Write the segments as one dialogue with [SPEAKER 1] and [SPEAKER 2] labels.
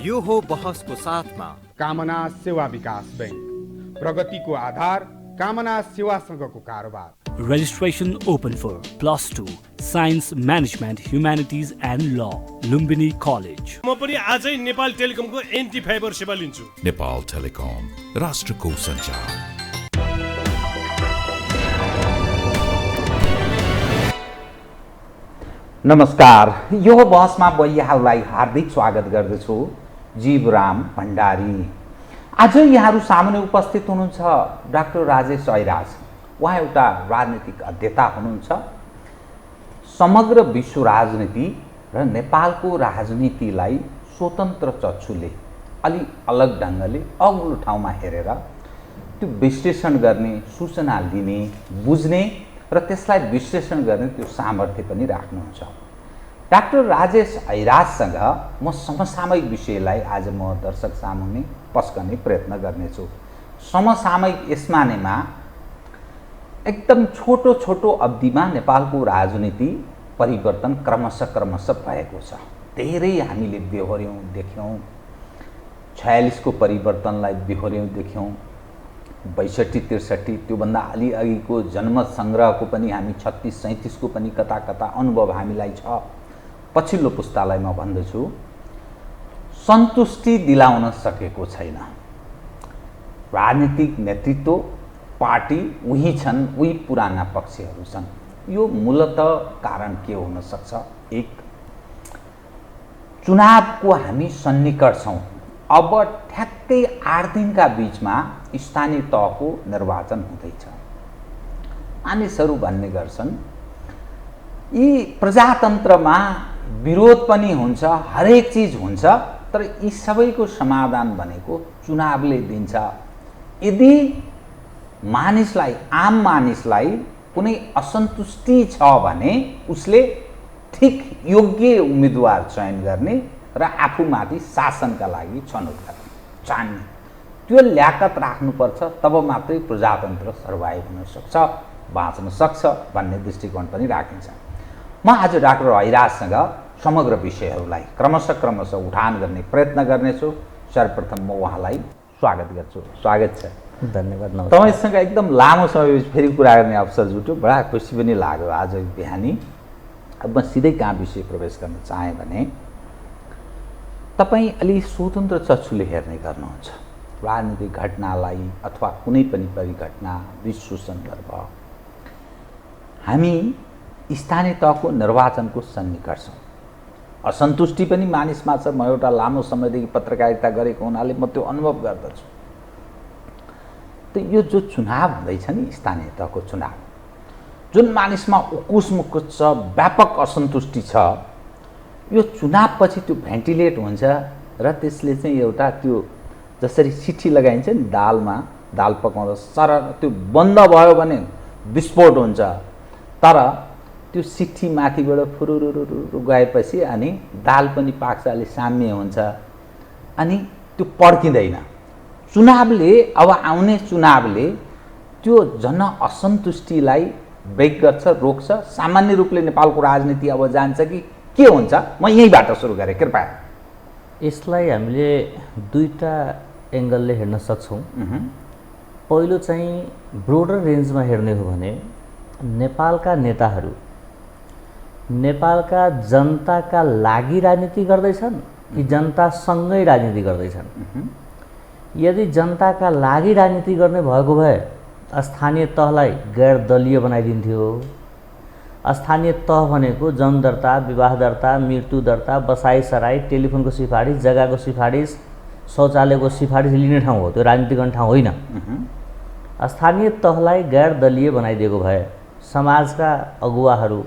[SPEAKER 1] यो हो बहसको साथमा
[SPEAKER 2] कामना सेवा विकास बैंक, प्रगतिको आधार कामना सेवासँगको कारोबार।
[SPEAKER 3] Registration open for +2 Science Management Humanities and Law, Lumbini College.
[SPEAKER 4] म पनि आजै नेपाल टेलिकमको एन्टी फाइबर सेवा लिन्छु।
[SPEAKER 5] नेपाल टेलिकम, राष्ट्रको सञ्चार।
[SPEAKER 6] नमस्कार, यो बहसमा म यहाँलाई हार्दिक स्वागत गर्दछु। जीवराम भण्डारी। आज यहाँहरू सामुन्ने उपस्थित हुनुहुन्छ डाक्टर राजेश ऐराज। उहाँ एउटा राजनीतिक अध्येता हुनुहुन्छ। समग्र विश्व राजनीति र नेपालको राजनीतिलाई स्वतन्त्र चक्षुले अलि अलग ढङ्गले अग्लो ठाउँमा हेरेर त्यो विश्लेषण गर्ने, सूचना लिने, बुझ्ने र त्यसलाई विश्लेषण गर्ने त्यो सामर्थ्य पनि राख्नुहुन्छ। डाक्टर राजेश ऐराजसँग म समसामयिक विषयलाई आज म दर्शक सामुन्ने पस्कने प्रयत्न गर्नेछु। समसामयिक यसमानेमा एकदम छोटो छोटो अवधिमा नेपालको राजनीति परिवर्तन क्रमशः भएको छ। धेरै हामीले बेहोर्यौँ देख्यौँ। 46 को परिवर्तनलाई बेहोर्यौँ देख्यौँ। 62-63 त्योभन्दा अलि अघिको जनमत सङ्ग्रहको पनि हामी 36-37 को पनि कता कता अनुभव हामीलाई छ। पछिल्लो पुस्तालाई म भन्दछु, सन्तुष्टि दिलाउन सकेको छैन। राजनीतिक नेतृत्व पार्टी उही छन्, उही पुराना पक्षहरू छन्। यो मूलतः कारण के हुन सक्छ? एक, चुनावको हामी सन्निकट छौँ। अब ठ्याक्कै 8 दिनका बीचमा स्थानीय तहको निर्वाचन हुँदैछ। मानिसहरू भन्ने गर्छन् यी प्रजातन्त्रमा विरोध पनि हुन्छ, हरेक चिज हुन्छ, तर यी सबैको समाधान भनेको चुनावले दिन्छ। यदि मानिसलाई, आम मानिसलाई कुनै असन्तुष्टि छ भने उसले ठिक योग्य उम्मेदवार चयन गर्ने र आफूमाथि शासनका लागि छनौट गर्ने, चाहने, त्यो ल्याकत राख्नुपर्छ। तब मात्रै प्रजातन्त्र सर्भाइभ हुन सक्छ, बाँच्न सक्छ भन्ने दृष्टिकोण पनि राखिन्छ। म आज डाक्टर ऐराजसँग समग्र विषयहरूलाई क्रमशः उठान गर्ने प्रयत्न गर्नेछु। सर्वप्रथम म उहाँलाई स्वागत गर्छु। स्वागत छ।
[SPEAKER 7] धन्यवाद।
[SPEAKER 6] तपाईँसँग एकदम लामो समय फेरि कुरा गर्ने अवसर जुट्यो, बडा खुसी पनि लाग्यो आज बिहानी। अब म सिधै कहाँ विषय प्रवेश गर्न चाहेँ भने तपाईँ अलि स्वतन्त्र चक्षुले हेर्ने गर्नुहुन्छ राजनीतिक घटनालाई अथवा कुनै पनि परिघटना, विश्व सन्दर्भ। हामी स्थानीय तहको निर्वाचनको सन्निकट छौँ। असन्तुष्टि पनि मानिसमा छ। म एउटा लामो समयदेखि पत्रकारिता गरेको हुनाले म त्यो अनुभव गर्दछु। त यो जो चुनाव हुँदैछ नि, स्थानीय तहको चुनाव, जुन मानिसमा उकुस मुकुस छ, व्यापक असन्तुष्टि छ, यो चुनावपछि त्यो भेन्टिलेट हुन्छ र त्यसले चाहिँ एउटा त्यो जसरी सिठी लगाइन्छ नि दालमा, दाल पकाउँदा सर त्यो बन्द भयो भने विस्फोट हुन्छ। तर त्यो सिठी माथिबाट फुरुरुरु गएपछि अनि दाल पनि पाक्छ, अलि साम्य हुन्छ, अनि त्यो पड्किँदैन। चुनावले, अब आउने चुनावले त्यो जन असन्तुष्टिलाई ब्रेक गर्छ, रोक्छ। सामान्य रूपले नेपालको राजनीति अब जान्छ कि के हुन्छ? म यहीँबाट सुरु गरेँ, कृपया।
[SPEAKER 7] यसलाई हामीले दुईटा एङ्गलले हेर्न सक्छौँ। पहिलो चाहिँ ब्रोडर रेन्जमा हेर्ने हो भने नेपालका नेताहरू नेपालका जनताका लागि राजनीति गर्दैछन् कि जनतासँगै राजनीति गर्दैछन्? यदि जनताका लागि राजनीति गर्ने भएको भए स्थानीय तहलाई गैर दलीय बनाइदिन्थ्यो। स्थानीय तह भनेको जन्म दर्ता, विवाह दर्ता, मृत्यु दर्ता, बसाइ सराई, टेलिफोनको सिफारिस, जग्गाको सिफारिस, शौचालयको सिफारिस लिने ठाउँ हो, त्यो राजनीति गर्ने ठाउँ होइन। स्थानीय तहलाई गैर दलीय बनाइदिएको भए समाजका अगुवाहरू,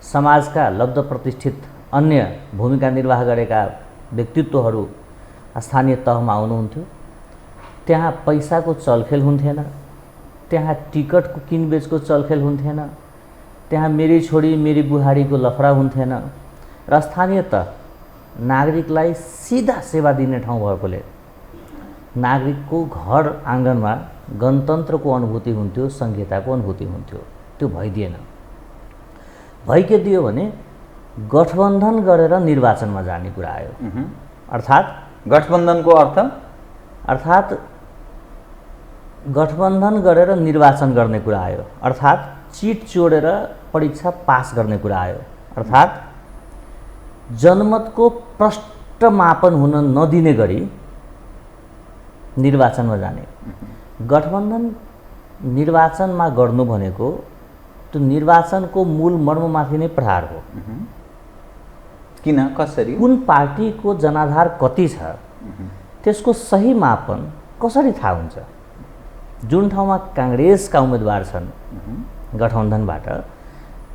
[SPEAKER 7] समाजका लब्ध प्रतिष्ठित अन्य भूमिका निर्वाह गरेका व्यक्तित्वहरू स्थानीय तहमा आउनुहुन्थ्यो। त्यहाँ पैसाको चलखेल हुन्थेन, त्यहाँ टिकटको किनबेचको चलखेल हुन्थेन, त्यहाँ मेरी छोरी मेरी बुहारीको लफडा हुन्थेन। र स्थानीय तह नागरिकलाई सिधा सेवा दिने ठाउँ भएकोले नागरिकको घर आँगनमा गणतन्त्रको अनुभूति हुन्थ्यो, संहिताको अनुभूति हुन्थ्यो। त्यो भइदिएन। भइ के दियो भने गठबन्धन गरेर निर्वाचनमा जाने कुरा आयो। अर्थात्
[SPEAKER 6] गठबन्धनको अर्थ
[SPEAKER 7] अर्थात् गठबन्धन गरेर निर्वाचन गर्ने कुरा आयो, अर्थात् चिट चोडेर परीक्षा पास गर्ने कुरा आयो, अर्थात् जनमतको प्रष्ट मापन हुन नदिने गरी निर्वाचनमा जाने। गठबन्धन निर्वाचनमा गर्नु भनेको त्यो निर्वाचनको मूल मर्ममाथि नै प्रहार हो।
[SPEAKER 6] किन, कसरी,
[SPEAKER 7] कुन पार्टीको जनाधार कति छ त्यसको सही मापन कसरी थाहा हुन्छ? जुन ठाउँमा काङ्ग्रेसका उम्मेदवार छन् गठबन्धनबाट,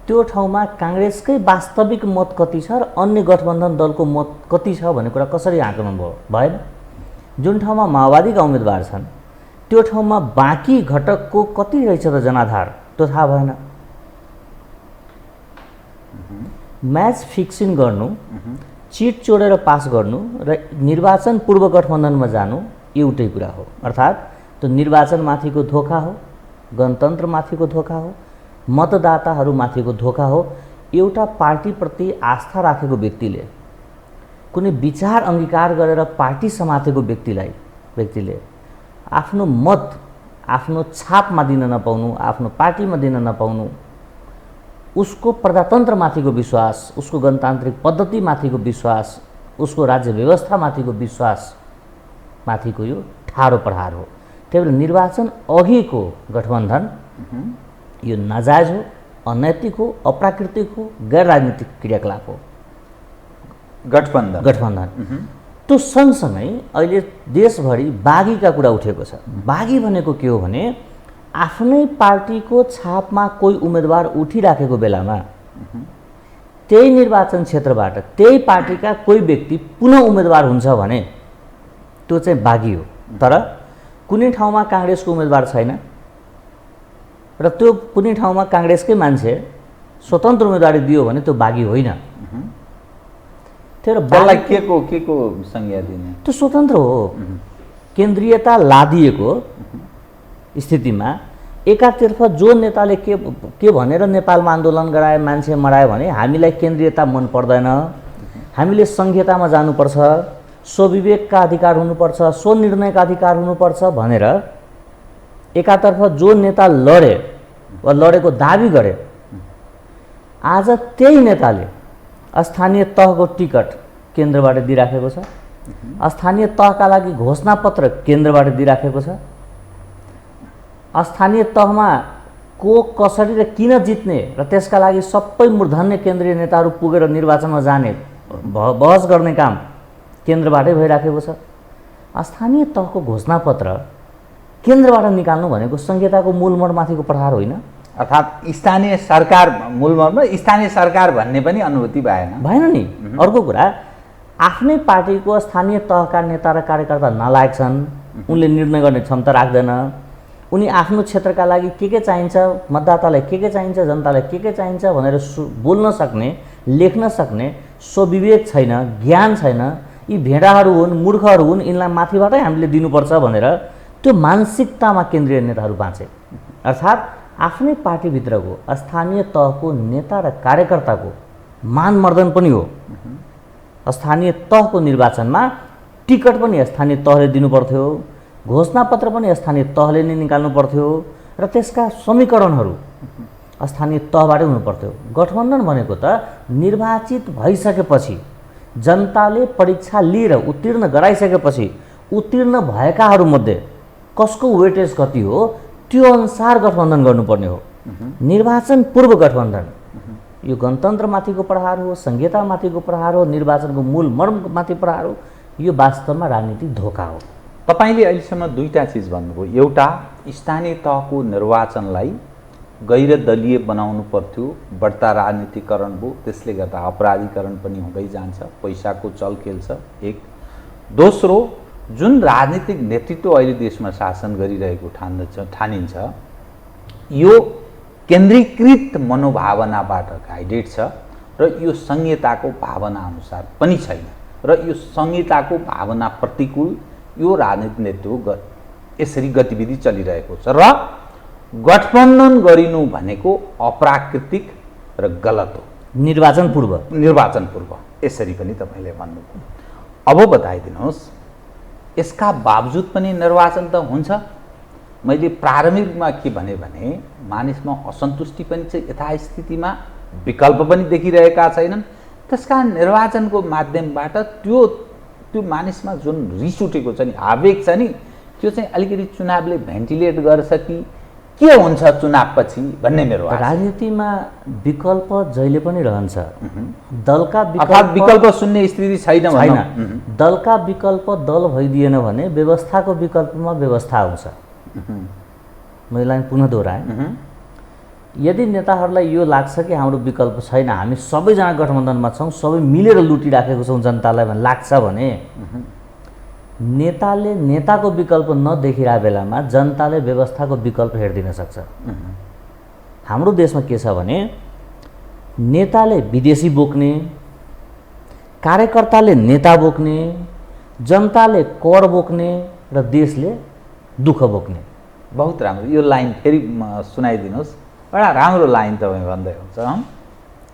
[SPEAKER 7] त्यो ठाउँमा काङ्ग्रेसकै वास्तविक मत कति छ र अन्य गठबन्धन दलको मत कति छ भन्ने कुरा कसरी आकलन भएन? जुन ठाउँमा माओवादीका उम्मेदवार छन् त्यो ठाउँमा बाँकी घटकको कति रहेछ त जनाधार, त्यो थाहा भएन। म्याच फिक्सिङ गर्नु, चिट चोडेर पास गर्नु र निर्वाचन पूर्व गठबन्धनमा जानु एउटै कुरा हो। अर्थात् त्यो निर्वाचनमाथिको धोका हो, गणतन्त्रमाथिको धोका हो, मतदाताहरूमाथिको धोका हो। एउटा पार्टीप्रति आस्था राखेको व्यक्तिले, कुनै विचार अङ्गीकार गरेर पार्टी समातेको व्यक्तिले आफ्नो मत आफ्नो छापमा दिन नपाउनु, आफ्नो पार्टीमा दिन नपाउनु, उसको प्रजातन्त्रमाथिको विश्वास, उसको गणतान्त्रिक पद्धतिमाथिको विश्वास, उसको राज्य व्यवस्थामाथिको विश्वासमाथिको यो ठाडो प्रहार हो। त्यही भएर निर्वाचन अघिको गठबन्धन यो नाजायज हो, अनैतिक हो, अप्राकृतिक हो, गैर राजनीतिक क्रियाकलाप हो गठबन्धन। त्यो सँगसँगै अहिले देशभरि बागीका कुरा उठेको छ। बागी भनेको के हो भने आफ्नै पार्टीको छापमा कोही उम्मेदवार उठिराखेको बेलामा त्यही निर्वाचन क्षेत्रबाट त्यही पार्टीका कोही व्यक्ति पुनः उम्मेदवार हुन्छ भने त्यो चाहिँ बागी हो। तर कुनै ठाउँमा काङ्ग्रेसको उम्मेदवार छैन र त्यो कुनै ठाउँमा काङ्ग्रेसकै मान्छे स्वतन्त्र उम्मेदवारी दियो भने त्यो बागी होइन। त्यही भएर
[SPEAKER 6] के को संज्ञा दिने?
[SPEAKER 7] त्यो स्वतन्त्र हो। केन्द्रीयता लादिएको स्थितिमा एकातर्फ जो नेताले के भनेर नेपालमा आन्दोलन गराए, मान्छे मरायो भने हामीलाई केन्द्रीयता मन पर्दैन, हामीले सङ्घीयतामा जानुपर्छ, स्वविवेकका अधिकार हुनुपर्छ, स्वनिर्णयका अधिकार हुनुपर्छ भनेर एकातर्फ जो नेता लडे वा लडेको दाबी गरे, आज त्यही नेताले स्थानीय तहको टिकट केन्द्रबाट दिइराखेको छ, स्थानीय तहका लागि घोषणापत्र केन्द्रबाट दिइराखेको छ, स्थानीय तहमा को कसरी र किन जित्ने र त्यसका लागि सबै मूर्धन्य केन्द्रीय नेताहरू पुगेर निर्वाचनमा जाने बहस गर्ने काम केन्द्रबाटै भइराखेको छ। स्थानीय तहको घोषणापत्र केन्द्रबाट निकाल्नु भनेको संहिताको मूलमर्ममाथिको प्रहार होइन।
[SPEAKER 6] अर्थात् स्थानीय सरकार मूलमर्म, स्थानीय सरकार भन्ने पनि अनुभूति भएन
[SPEAKER 7] नि। अर्को कुरा, आफ्नै पार्टीको स्थानीय तहका नेता र कार्यकर्ता नालायक छन्, उनले निर्णय गर्ने क्षमता राख्दैन, उनी आफ्नो क्षेत्रका लागि के चाहिन्छ, मतदातालाई के चाहिन्छ, जनतालाई के चाहिन्छ भनेर बोल्न सक्ने, लेख्न सक्ने स्वविवेक छैन, ज्ञान छैन, यी भेडाहरू हुन्, मूर्खहरू हुन्, यिनलाई माथिबाटै हामीले दिनुपर्छ भनेर त्यो मानसिकतामा केन्द्रीय नेताहरू बाँचे। अर्थात् आफ्नै पार्टीभित्रको स्थानीय तहको नेता र कार्यकर्ताको मानमर्दन पनि हो। स्थानीय तहको निर्वाचनमा टिकट पनि स्थानीय तहले दिनुपर्थ्यो, घोषणापत्र पनि स्थानीय तहले नै निकाल्नु पर्थ्यो र त्यसका समीकरणहरू स्थानीय तहबाटै हुनुपर्थ्यो। गठबन्धन भनेको त निर्वाचित भइसकेपछि, जनताले परीक्षा लिएर उत्तीर्ण गराइसकेपछि उत्तीर्ण भएकाहरूमध्ये कसको वेटेज कति हो त्यो अनुसार गठबन्धन गर्नुपर्ने हो। निर्वाचन पूर्व गठबन्धन यो गणतन्त्रमाथिको प्रहार हो, संहितामाथिको प्रहार हो, निर्वाचनको मूल मर्ममाथि प्रहार हो। यो वास्तवमा राजनीतिक धोका हो।
[SPEAKER 6] तपाईले अहिलेसम्म दुईटा चिज भन्नुभयो। एउटा, स्थानीय तहको निर्वाचनलाई गैर दलीय बनाउनु पर्थ्यो, बढ्ता राजनीतिकरण भयो, त्यसले गर्दा अपराधीकरण पनि हुँदै जान्छ, पैसाको चलखेल छ। एक। दोस्रो, जुन राजनीतिक नेतृत्व अहिले देशमा शासन गरिरहेको ठानिन्छ यो केन्द्रीकृत मनोभावनाबाट गाइडेड छ र यो संहिताको भावना अनुसार पनि छैन र यो संहिताको भावना प्रतिकूल यो राजनीतिक नेतृत्व यसरी गतिविधि चलिरहेको छ र गठबन्धन गरिनु भनेको अप्राकृतिक र गलत हो।
[SPEAKER 7] निर्वाचन पूर्व
[SPEAKER 6] यसरी पनि तपाईले भन्नुभयो। अब बताइदिनुहोस्, यसका बावजुद पनि निर्वाचन त हुन्छ। मैले प्रारम्भिकमा के भने मानिसमा असन्तुष्टि पनि छ, यथास्थितिमा विकल्प पनि देखिरहेका छैनन्। त्यसकारण निर्वाचनको माध्यमबाट त्यो मानिसमा जुन रिस उठेको छ नि, आवेग छ नि, त्यो चाहिँ अलिकति चुनावले भेन्टिलेट गर्छ कि के हुन्छ चुनावपछि भन्ने मेरो आशा।
[SPEAKER 7] राजनीतिमा विकल्प जहिले पनि रहन्छ। दलका
[SPEAKER 6] अर्थात् विकल्प सुन्ने स्थिति छैन।
[SPEAKER 7] दलका विकल्प दल भइदिएन भने व्यवस्थाको विकल्पमा व्यवस्था आउँछ। मैले पुनः दोहोऱ्याएँ, यदि नेताहरूलाई यो लाग्छ कि हाम्रो विकल्प छैन, हामी सबैजना गठबन्धनमा छौँ, सबै मिलेर लुटिराखेको छौँ जनतालाई भन्ने लाग्छ भने नेताले नेताको विकल्प नदेखिरहेको बेलामा जनताले व्यवस्थाको विकल्प हेरिदिन सक्छ। हाम्रो देशमा के छ भने नेताले विदेशी बोक्ने, कार्यकर्ताले नेता बोक्ने, जनताले कर बोक्ने र देशले दुःख बोक्ने।
[SPEAKER 6] बहुत राम्रो, यो लाइन फेरि सुनाइदिनुहोस्। बडा राम्रो लाइन तपाईँ भन्दै हुन्छ।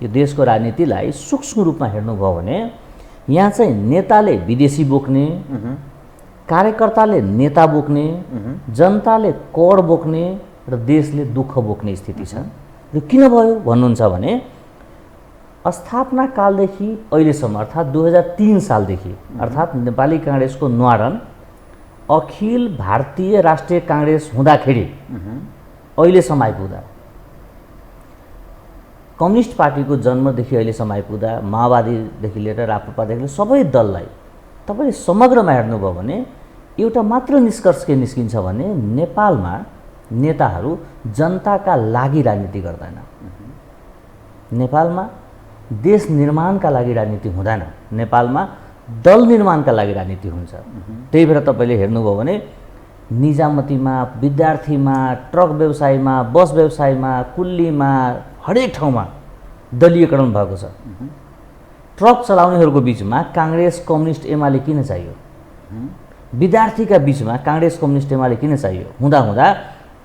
[SPEAKER 7] यो देशको राजनीतिलाई सूक्ष्म रूपमा हेर्नुभयो भने यहाँ चाहिँ नेताले विदेशी बोक्ने, कार्यकर्ताले नेता बोक्ने, जनताले कर बोक्ने र देशले दुःख बोक्ने स्थिति छ। यो किन भयो भन्नुहुन्छ भने स्थापना कालदेखि अहिलेसम्म अर्थात् 2003 सालदेखि अर्थात् नेपाली काङ्ग्रेसको न्वारन अखिल भारतीय राष्ट्रिय काङ्ग्रेस हुँदाखेरि अहिलेसम्म आइपुग्दा, कम्युनिस्ट पार्टीको जन्मदेखि अहिलेसम्म आइपुग्दा, माओवादीदेखि लिएर राप्रपादेखि लिएर सबै दललाई तपाईँले समग्रमा हेर्नुभयो भने एउटा मात्र निष्कर्ष के निस्किन्छ भने नेपालमा नेताहरू जनताका लागि राजनीति गर्दैन। नेपालमा देश निर्माणका लागि राजनीति हुँदैन। नेपालमा दल निर्माणका लागि राजनीति हुन्छ। त्यही भएर तपाईँले हेर्नुभयो भने निजामतीमा, विद्यार्थीमा, ट्रक व्यवसायमा, बस व्यवसायमा, कुल्लीमा, हरेक ठाउँमा दलीयकरण भएको छ। ट्रक चलाउनेहरूको बिचमा काङ्ग्रेस, कम्युनिस्ट, एमाले किन चाहियो? विद्यार्थीका बिचमा काङ्ग्रेस, कम्युनिस्ट, एमाले किन चाहियो? हुँदा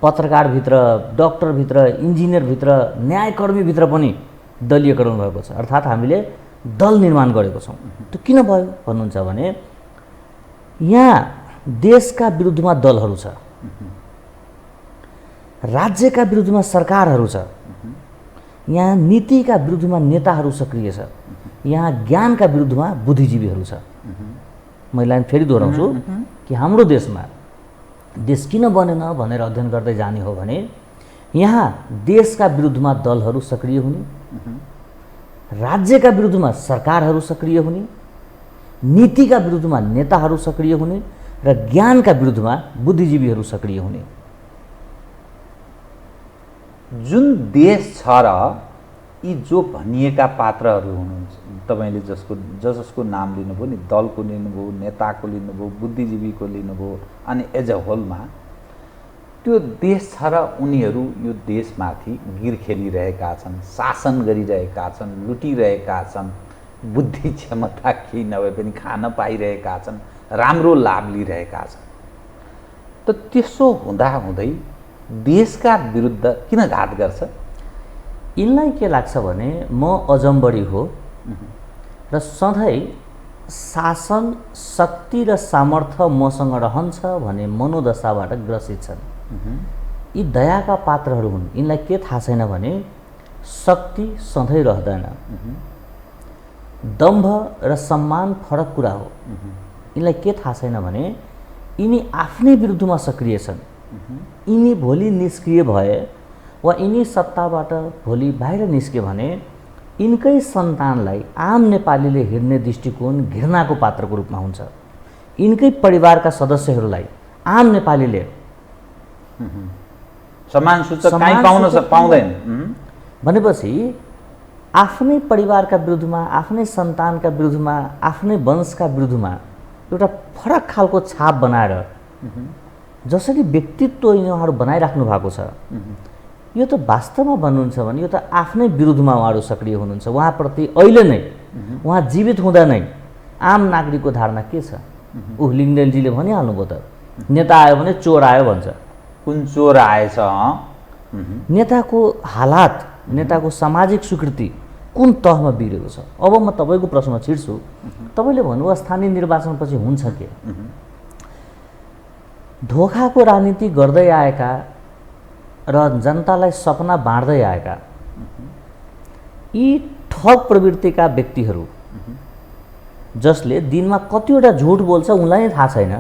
[SPEAKER 7] पत्रकारभित्र, डक्टरभित्र, इन्जिनियरभित्र, न्यायकर्मीभित्र पनि दलीयकरण भएको छ। अर्थात् हामीले दल निर्माण गरेको छौँ। त्यो किन भयो भन्नुहुन्छ भने यहाँ देशका विरुद्धमा दलहरू छ, राज्यका विरुद्धमा सरकारहरू छ, यहाँ नीतिका विरुद्धमा नेताहरू सक्रिय छ, यहाँ ज्ञानका विरुद्धमा बुद्धिजीवीहरू छ। मैले फेरि दोहोऱ्याउँछु कि हाम्रो देशमा देश किन बनेन भनेर अध्ययन गर्दै जाने हो भने यहाँ देशका विरुद्धमा दलहरू सक्रिय हुने, राज्यका विरुद्धमा सरकारहरू सक्रिय हुने, नीतिका विरुद्धमा नेताहरू सक्रिय हुने र ज्ञानका विरुद्धमा बुद्धिजीवीहरू सक्रिय हुने।
[SPEAKER 6] जुन देश छ र यी जो भनिएका पात्रहरू हुनुहुन्छ, तपाईँले जसको नाम लिनुभयो नि, दलको लिनुभयो, नेताको लिनुभयो, बुद्धिजीवीको लिनुभयो, अनि एज अ होलमा त्यो देश छ र उनीहरू यो देशमाथि गिर खेलिरहेका छन्, शासन गरिरहेका छन्, लुटिरहेका छन्, बुद्धि क्षमता केही नभए पनि खान पाइरहेका छन्, राम्रो लाभ लिइरहेका छन्। त त्यसो हुँदाहुँदै देशका विरुद्ध किन घात गर्छ?
[SPEAKER 7] यिनलाई के लाग्छ भने म अजम्बडी हो र सधैँ शासन, शक्ति र सामर्थ्य मसँग रहन्छ भन्ने मनोदशाबाट ग्रसित छन्। यी दयाका पात्रहरू हुन्। यिनलाई के थाहा छैन भने शक्ति सधैँ रहँदैन, दम्भ र सम्मान फरक कुरा हो। यिनलाई के थाहा छैन भने यिनी आफ्नै विरुद्धमा सक्रिय छन्। यिनी भोलि निष्क्रिय भए वा यिनी सत्ताबाट भोलि बाहिर निस्क्यो भने यिनकै सन्तानलाई आम नेपालीले हेर्ने दृष्टिकोण घृणाको पात्रको रूपमा हुन्छ। यिनकै परिवारका सदस्यहरूलाई आम नेपालीले
[SPEAKER 6] सम्मान सूचक कहीँ पाउँदैन
[SPEAKER 7] भनेपछि आफ्नै परिवारका विरुद्धमा, आफ्नै सन्तानका विरुद्धमा, आफ्नै वंशका विरुद्धमा एउटा फरक खालको छाप बनाएर जसरी व्यक्तित्व यिनीहरू बनाइराख्नु भएको छ, यो त वास्तवमा भन्नुहुन्छ भने यो त आफ्नै विरुद्धमा उहाँहरू सक्रिय हुनुहुन्छ। उहाँप्रति अहिले नै, उहाँ जीवित हुँदा नै आम नागरिकको धारणा के छ? लिङ्गदेनजीले भनिहाल्नुभयो त, नेता आयो भने चोर आयो भन्छ।
[SPEAKER 6] कुन चोर आएछ?
[SPEAKER 7] नेताको हालात, नेताको सामाजिक स्वीकृति, कुन तहमा बिग्रेको छ। अब म तपाईँको प्रश्नमा छिर्छु। तपाईँले भन्नुभयो स्थानीय निर्वाचनपछि हुन्छ के? धोखाको राजनीति गर्दै आएका र जनतालाई सपना बाँड्दै आएका यी ठग प्रवृत्तिका व्यक्तिहरू जसले दिनमा कतिवटा झुट बोल्छ उनलाई थाहा छैन,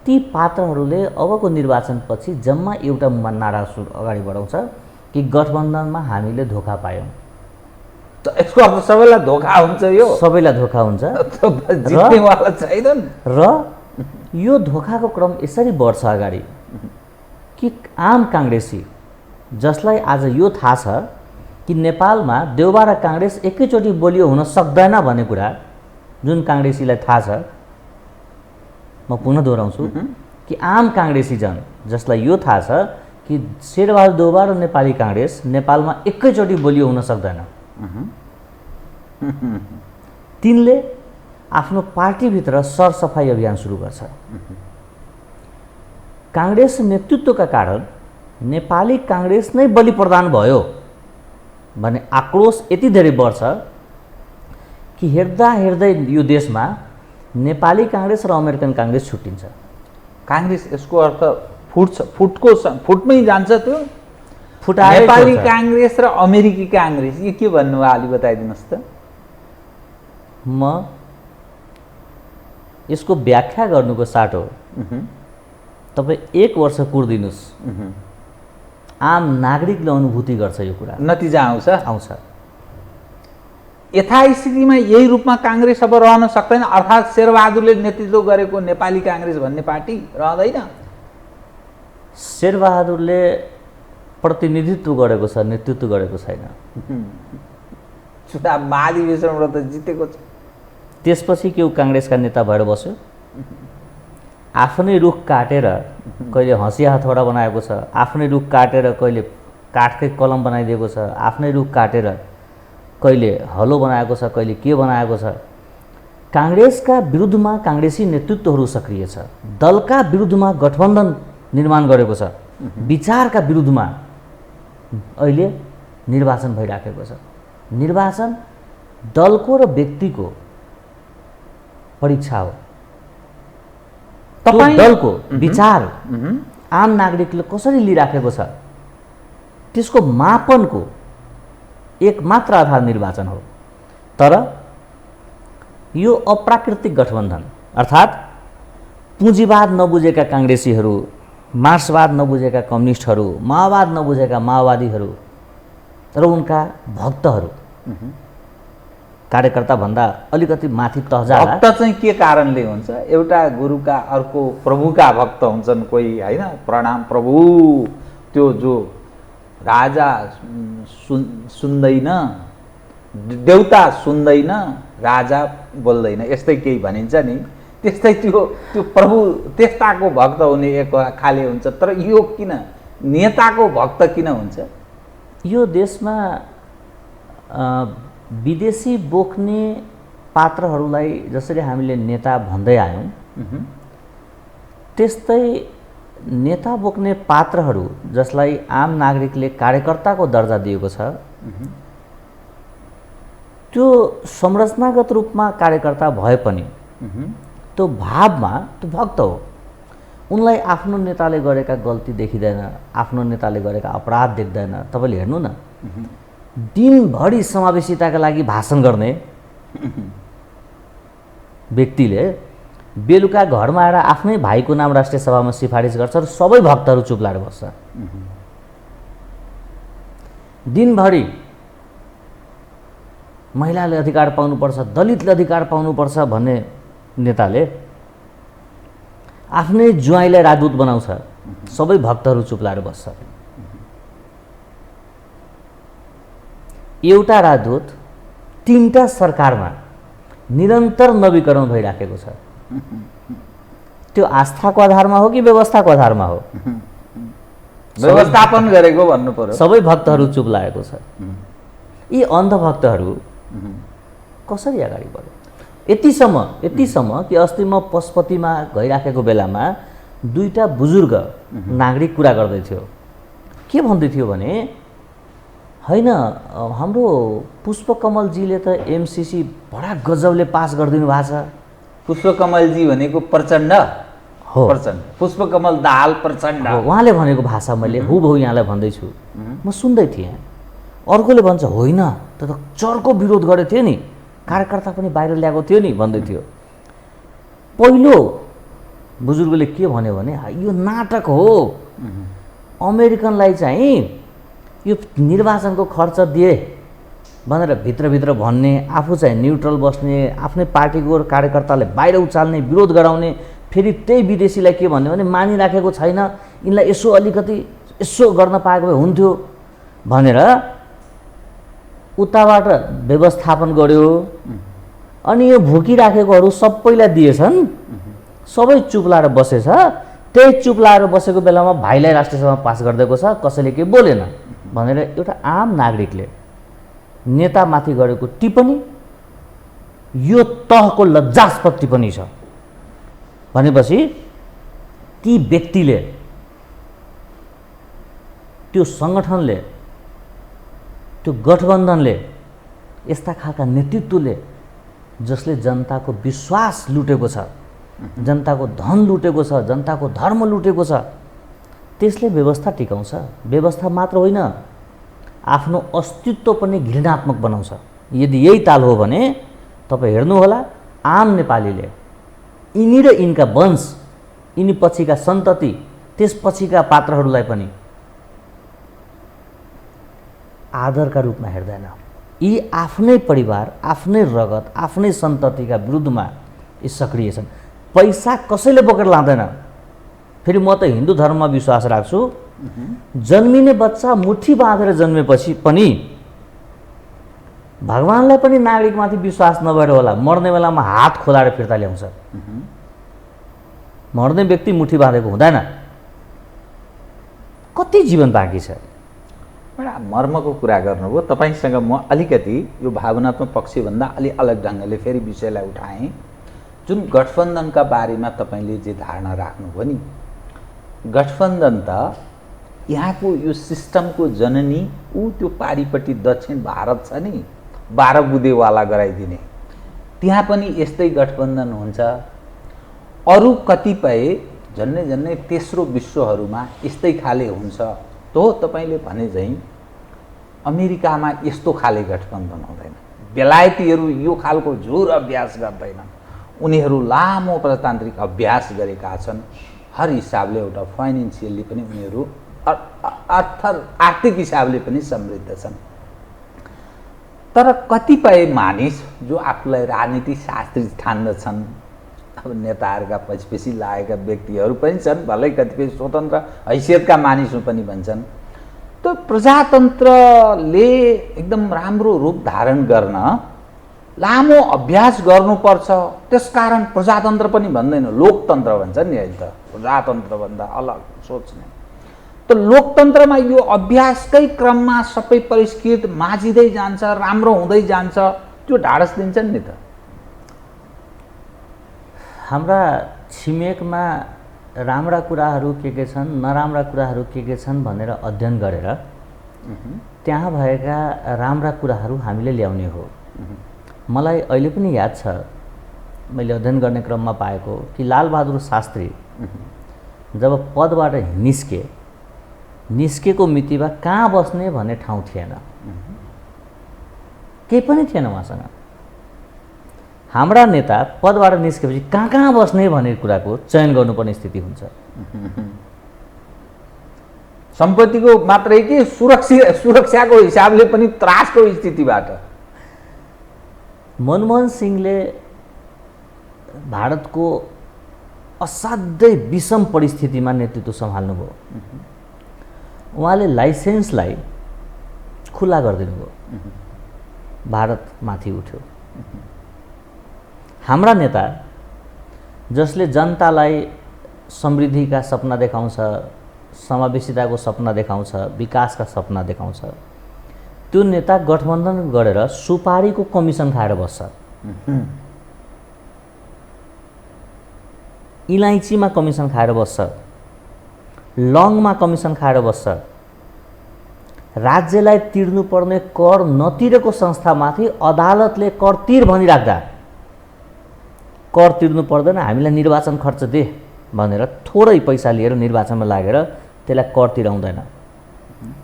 [SPEAKER 7] ती पात्रहरूले अबको निर्वाचनपछि जम्मा एउटा नारा अगाडि बढाउँछ कि गठबन्धनमा हामीले धोका पायौँ।
[SPEAKER 6] यसको अर्थ सबैलाई धोका हुन्छ, यो
[SPEAKER 7] सबैलाई धोका हुन्छ,
[SPEAKER 6] जित्नेवाला छैनन्।
[SPEAKER 7] र यो धोकाको क्रम यसरी बढ्छ अगाडि कि आम काङ्ग्रेसी जसलाई आज यो थाहा छ कि नेपालमा देउबा र काङ्ग्रेस एकैचोटि बलियो हुन सक्दैन भन्ने कुरा जुन काङ्ग्रेसीलाई थाहा छ, म पुनः दोहोऱ्याउँछु कि आम काङ्ग्रेसी जन जसलाई यो थाहा छ कि शेरबहादुर देउबा र नेपाली काङ्ग्रेस नेपालमा एकैचोटि बलियो हुन सक्दैन, तिनले आफ्नो पार्टीभित्र सरसफाइ अभियान सुरु गर्छ। काङ्ग्रेस नेतृत्वका कारण नेपाली काङ्ग्रेस नै बलि प्रदान भयो भन्ने आक्रोश यति धेरै बढ्छ कि हेर्दा हेर्दै यो देशमा नेपाली काङ्ग्रेस र अमेरिकन काङ्ग्रेस छुट्टिन्छ।
[SPEAKER 6] काङ्ग्रेस यसको अर्थ फुटमै जान्छ त्यो
[SPEAKER 7] फुटाएर
[SPEAKER 6] नेपाली काङ्ग्रेस र अमेरिकी काङ्ग्रेस यो के भन्नुभयो अलि बताइदिनुहोस् त।
[SPEAKER 7] म यसको व्याख्या गर्नुको साटो तपाईँ 1 वर्ष कुर्दिनुहोस्, आम नागरिकले अनुभूति गर्छ, यो कुरा
[SPEAKER 6] नतिजा आउँछ।
[SPEAKER 7] यथास्थितिमा
[SPEAKER 6] यही रूपमा काङ्ग्रेस अब रहन सक्दैन, अर्थात् शेरबहादुरले नेतृत्व गरेको नेपाली काङ्ग्रेस भन्ने पार्टी रहँदैन।
[SPEAKER 7] शेरबहादुरले प्रतिनिधित्व गरेको छ, नेतृत्व गरेको छैन।
[SPEAKER 6] चुनाव महाधिवेशनबाट त जितेको छ।
[SPEAKER 7] त्यसपछि के काङ्ग्रेसका नेता भएर बस्यो? आफ्नै रुख काटेर कहिले हँसिया हथौडा बनाएको छ, आफ्नै रुख काटेर कहिले काठकै कलम बनाइदिएको छ, आफ्नै रुख काटेर कहिले हलो बनाएको छ, कहिले के बनाएको छ। काङ्ग्रेसका विरुद्धमा काङ्ग्रेसी नेतृत्वहरू सक्रिय छ, दलका विरुद्धमा गठबन्धन निर्माण गरेको छ, विचारका विरुद्धमा अहिले निर्वाचन भइराखेको छ। निर्वाचन दलको र व्यक्तिको परीक्षा हो। तपाईँ दलको विचार आम नागरिकले कसरी लिइराखेको छ त्यसको मापनको एक मात्र आधार निर्वाचन हो। तर यो अप्राकृतिक गठबन्धन अर्थात् पुँजीवाद नबुझेका काङ्ग्रेसीहरू, मार्क्सवाद नबुझेका कम्युनिस्टहरू, माओवाद नबुझेका माओवादीहरू र उनका भक्तहरू, कार्यकर्ता भन्दा अलिकति माथि तह जाला।
[SPEAKER 6] भक्त चाहिँ के कारणले हुन्छ? एउटा गुरुका अर्को प्रभुका भक्त हुन्छन् कोही, होइन? प्रणाम प्रभु, त्यो जो राजा सुन्दैन, देउता सुन्दैन, राजा बोल्दैन, यस्तै केही भनिन्छ नि, त्यस्तै त्यो प्रभु त्यस्ताको भक्त हुने एक खाले हुन्छ। तर यो किन नेताको भक्त किन हुन्छ?
[SPEAKER 7] यो देशमा विदेशी बोक्ने पात्रहरूलाई जसरी हामीले नेता भन्दै आयौँ, त्यस्तै नेता बोक्ने पात्रहरू जसलाई आम नागरिकले कार्यकर्ताको दर्जा दिएको छ, त्यो संरचनागत रूपमा कार्यकर्ता भए पनि त्यो भावमा त्यो भक्त हो। उनलाई आफ्नो नेताले गरेका गल्ती देखिँदैन, आफ्नो नेताले गरेका अपराध देख्दैन। तपाईँले हेर्नु न, दिनभरि समावेशिताका लागि भाषण गर्ने व्यक्तिले बेलुका घरमा आएर आफ्नै भाइको नाम राष्ट्रिय सभामा सिफारिस गर्छ र सबै भक्तहरू चुप लाएर बस्छ। दिनभरि महिलाले अधिकार पाउनुपर्छ, दलितले अधिकार पाउनुपर्छ भन्ने नेताले आफ्नै ज्वाइँलाई राजदूत बनाउँछ, सबै भक्तहरू चुप लाएर बस्छ। एउटा राजदूत 3टा सरकारमा निरन्तर नवीकरण भइराखेको छ। त्यो आस्थाको आधारमा हो कि व्यवस्थाको आधारमा हो?
[SPEAKER 6] व्यवस्थापन गरेको भन्नु पर्यो।
[SPEAKER 7] सबै भक्तहरू चुप लागेको छ। यी अन्धभक्तहरू कसरी अगाडि बढ्यो? यतिसम्म कि अस्ति म पशुपतिमा गइराखेको बेलामा 2टा बुजुर्ग नागरिक कुरा गर्दै थियो। के भन्दै थियो भने होइन हाम्रो पुष्पकमलजीले त एमसीसी बडा गजबले पास गरिदिनु भएको छ।
[SPEAKER 6] पुष्पकमलजी भनेको प्रचण्ड
[SPEAKER 7] हो,
[SPEAKER 6] प्रचण्ड, पुष्पकमल दाहाल प्रचण्ड।
[SPEAKER 7] उहाँले भनेको भाषा मैले हुबहु यहाँलाई भन्दैछु। म सुन्दै थिएँ, अर्कोले भन्छ होइन त चर्को विरोध गरेको थियो नि, कार्यकर्ता पनि बाहिर ल्याएको थियो नि भन्दै थियो। पहिलो बुजुर्गले के भन्यो भने यो नाटक हो, अमेरिकनलाई चाहिँ यो निर्वाचनको खर्च दिए भनेर भित्रभित्र भन्ने, आफू चाहिँ न्युट्रल बस्ने, आफ्नै पार्टीको कार्यकर्ताले बाहिर उचाल्ने, विरोध गराउने, फेरि त्यही विदेशीलाई के भन्यो भने मानिराखेको छैन, यिनलाई यसो अलिकति यसो गर्न पाएको भए हुन्थ्यो भनेर उताबाट व्यवस्थापन गर्यो। अनि यो भुकिराखेकोहरू सबैलाई दिएछन्, सबै चुप लाएर बसेछ। त्यही चुप लाएर बसेको बेलामा भाइलाई राष्ट्रिय सभामा पास गरिदिएको छ, कसैले केही बोलेन भनेर एउटा आम नागरिकले नेतामाथि गरेको टिप्पणी यो तहको लज्जास्पद टिप्पणी छ भनेपछि ती व्यक्तिले, त्यो सङ्गठनले, त्यो गठबन्धनले, यस्ता खालका नेतृत्वले जसले जनताको विश्वास लुटेको छ, जनताको धन लुटेको छ, जनताको धर्म लुटेको छ, त्यसले व्यवस्था टिकाउँछ। व्यवस्था मात्र होइन, आफ्नो अस्तित्व पनि घृणात्मक बनाउँछ। यदि यही ताल हो भने तपाईँ हेर्नुहोला, आम नेपालीले यिनी र यिनका वंश, यिनी पछिका सन्तति, त्यसपछिका पात्रहरूलाई पनि आदरका रूपमा हेर्दैन। यी आफ्नै परिवार, आफ्नै रगत, आफ्नै सन्ततिका विरुद्धमा यी सक्रिय छन्। पैसा कसैले बोकेर लाँदैन। फेरि म त हिन्दू धर्ममा विश्वास राख्छु, जन्मिने बच्चा मुठी बाँधेर जन्मेपछि पनि भगवानलाई पनि नागरिकमाथि विश्वास नभएर होला मर्ने बेलामा हात खोलाएर फिर्ता ल्याउँछ। मर्ने व्यक्ति मुठी बाँधेको हुँदैन। कति जीवन बाँकी छ।
[SPEAKER 6] एउटा मर्मको कुरा गर्नुभयो। तपाईँसँग म अलिकति यो भावनात्मक पक्षभन्दा अलि अलग ढङ्गले फेरि विषयलाई उठाएँ। जुन गठबन्धनका बारेमा तपाईँले जे धारणा राख्नुभयो नि, गठबन्धन त यहाँको यो सिस्टमको जननी ऊ त्यो पारिपट्टि दक्षिण भारत छ नि, 12 बुँदेवाला गराइदिने, त्यहाँ पनि यस्तै गठबन्धन हुन्छ। अरू कतिपय झन्डै झन्डै तेस्रो विश्वहरूमा यस्तै खाले हुन्छ। तो तपाईँले भने झैँ अमेरिकामा यस्तो खाले गठबन्धन हुँदैन। बेलायतीहरू यो खालको झोर अभ्यास गर्दैन। उनीहरू लामो प्रजातान्त्रिक अभ्यास गरेका छन्। हर हिसाबले एउटा फाइनेन्सियली पनि उनीहरू आर्थिक हिसाबले पनि समृद्ध छन्। तर कतिपय मानिस जो आफूलाई राजनीति शास्त्री ठान्दछन्, अब नेताहरूका पछि लागेका व्यक्तिहरू पनि छन्, भलै कतिपय स्वतन्त्र हैसियतका मानिसहरू पनि भन्छन् त प्रजातन्त्रले एकदम राम्रो रूप धारण गर्न लामो अभ्यास गर्नुपर्छ। त्यसकारण प्रजातन्त्र पनि भन्दैन, लोकतन्त्र भन्छ नि। अहिले त प्रजातन्त्रभन्दा अलग सोच्ने त लोकतन्त्रमा यो अभ्यासकै क्रममा सबै परिष्कृत माझिँदै जान्छ, राम्रो हुँदै जान्छ। त्यो ढाडस दिन्छन् नि त।
[SPEAKER 7] हाम्रा छिमेकमा राम्रा कुराहरू के छन्, नराम्रा कुराहरू के छन् भनेर अध्ययन गरेर त्यहाँ भएका राम्रा कुराहरू हामीले ल्याउने हो। मलाई अहिले पनि याद छ, मैले अध्ययन गर्ने क्रममा पाएको कि लालबहादुर शास्त्री जब पदबाट निस्केको मितिमा कहाँ बस्ने भन्ने ठाउँ थिएन, केही पनि थिएन उहाँसँग। हाम्रा नेता पदबाट निस्केपछि कहाँ बस्ने भन्ने कुराको चयन गर्नुपर्ने स्थिति हुन्छ।
[SPEAKER 6] सम्पत्तिको मात्रै कि सुरक्षाको हिसाबले पनि त्रासको स्थितिबाट।
[SPEAKER 7] मनमोहन सिंहले भारतको असाध्यै विषम परिस्थितिमा नेतृत्व सम्हाल्नुभयो। उहाँले लाइसेन्सलाई खुला गरिदिनु भयो, भारत माथि उठ्यो। हाम्रा नेता जसले जनतालाई समृद्धिका सपना देखाउँछ, समावेशिताको सपना देखाउँछ, विकासका सपना देखाउँछ, त्यो नेता गठबन्धन गरेर सुपारीको कमिसन खाएर बस्छ। इलाइचीमा कमिसन खाएर बस्छ, लङमा कमिसन खाएर बस्छ, राज्यलाई तिर्नुपर्ने कर नतिरेको संस्थामाथि अदालतले कर तिर भनिराख्दा कर तिर्नु पर्दैन, हामीलाई निर्वाचन खर्च दे भनेर थोरै पैसा लिएर निर्वाचनमा लागेर त्यसलाई कर तिराउँदैन,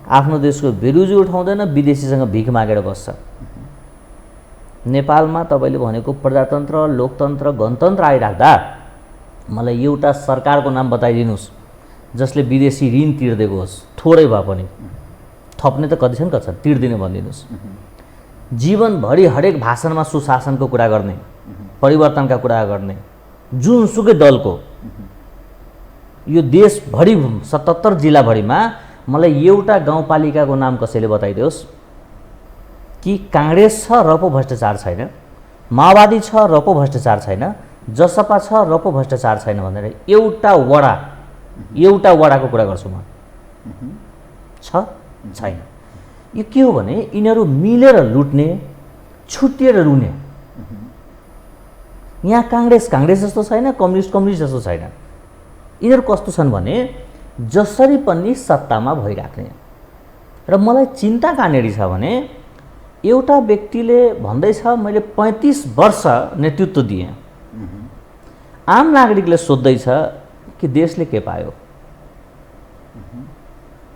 [SPEAKER 7] आफ्नो देशको बेरुजी उठाउँदैन, विदेशीसँग भिख मागेर बस्छ। नेपालमा तपाईँले भनेको प्रजातन्त्र, लोकतन्त्र, गणतन्त्र आइराख्दा मलाई एउटा सरकारको नाम बताइदिनुहोस् जसले विदेशी ऋण तिर्देको होस्, थोरै भए पनि। थप्ने त कति छन् कति छन्, तिर्दिने भनिदिनुहोस्। जीवनभरि हरेक भाषणमा सुशासनको कुरा गर्ने, परिवर्तनका कुरा गर्ने, जुनसुकै दलको, यो देशभरि 77 जिल्लाभरिमा मलाई एउटा गाउँपालिकाको नाम कसैले बताइदियोस् कि काङ्ग्रेस छ र पो भ्रष्टाचार छैन, माओवादी छ र पो भ्रष्टाचार छैन, जसपा छ र पो भ्रष्टाचार छैन भनेर एउटा वडाको कुरा गर्छु म। छ छैन। यो के हो भने यिनीहरू मिलेर लुट्ने, छुट्टिएर रुने। यहाँ काङ्ग्रेस जस्तो छैन, कम्युनिस्ट जस्तो छैन। यिनीहरू कस्तो छन् भने जसरी पनि सत्तामा भइराख्ने। र मलाई चिन्ता कहाँनेरि छ भने एउटा व्यक्तिले भन्दैछ मैले 35 वर्ष नेतृत्व दिएँ, आम नागरिकले सोध्दैछ कि देशले के पायो।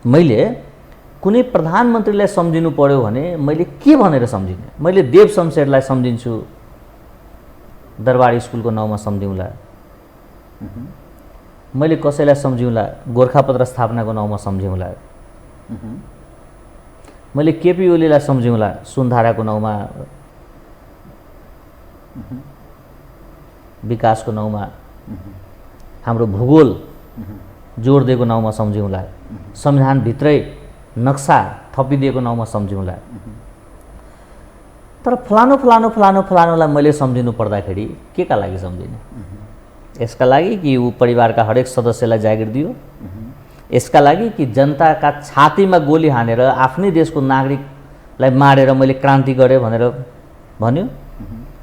[SPEAKER 7] मैले कुनै प्रधानमन्त्रीलाई सम्झिनु पर्यो भने मैले के भनेर सम्झिने? मैले देव शमशेरलाई सम्झिन्छु, दरबार स्कुलको नाउँमा सम्झिउँला। मैले कसैलाई सम्झिउँला, गोर्खापत्र स्थापनाको नाउँमा सम्झिउँला। मैले केपी ओलीलाई सम्झिउँला, सुनधाराको नाउँमा, विकासको नाउँमा, हाम्रो भूगोल जोड दिएको नाउँमा सम्झिउँला, संविधानभित्रै नक्सा थपिदिएको नाउँमा सम्झिउँला। तर फलानुलाई मैले सम्झिनु पर्दाखेरि के का लागि सम्झिने? यसका लागि कि ऊ परिवारका हरेक सदस्यलाई जागिर दियो? यसका लागि कि जनताका छातीमा गोली हानेर आफ्नै देशको नागरिकलाई मारेर मैले क्रान्ति गरेँ भनेर भन्यो?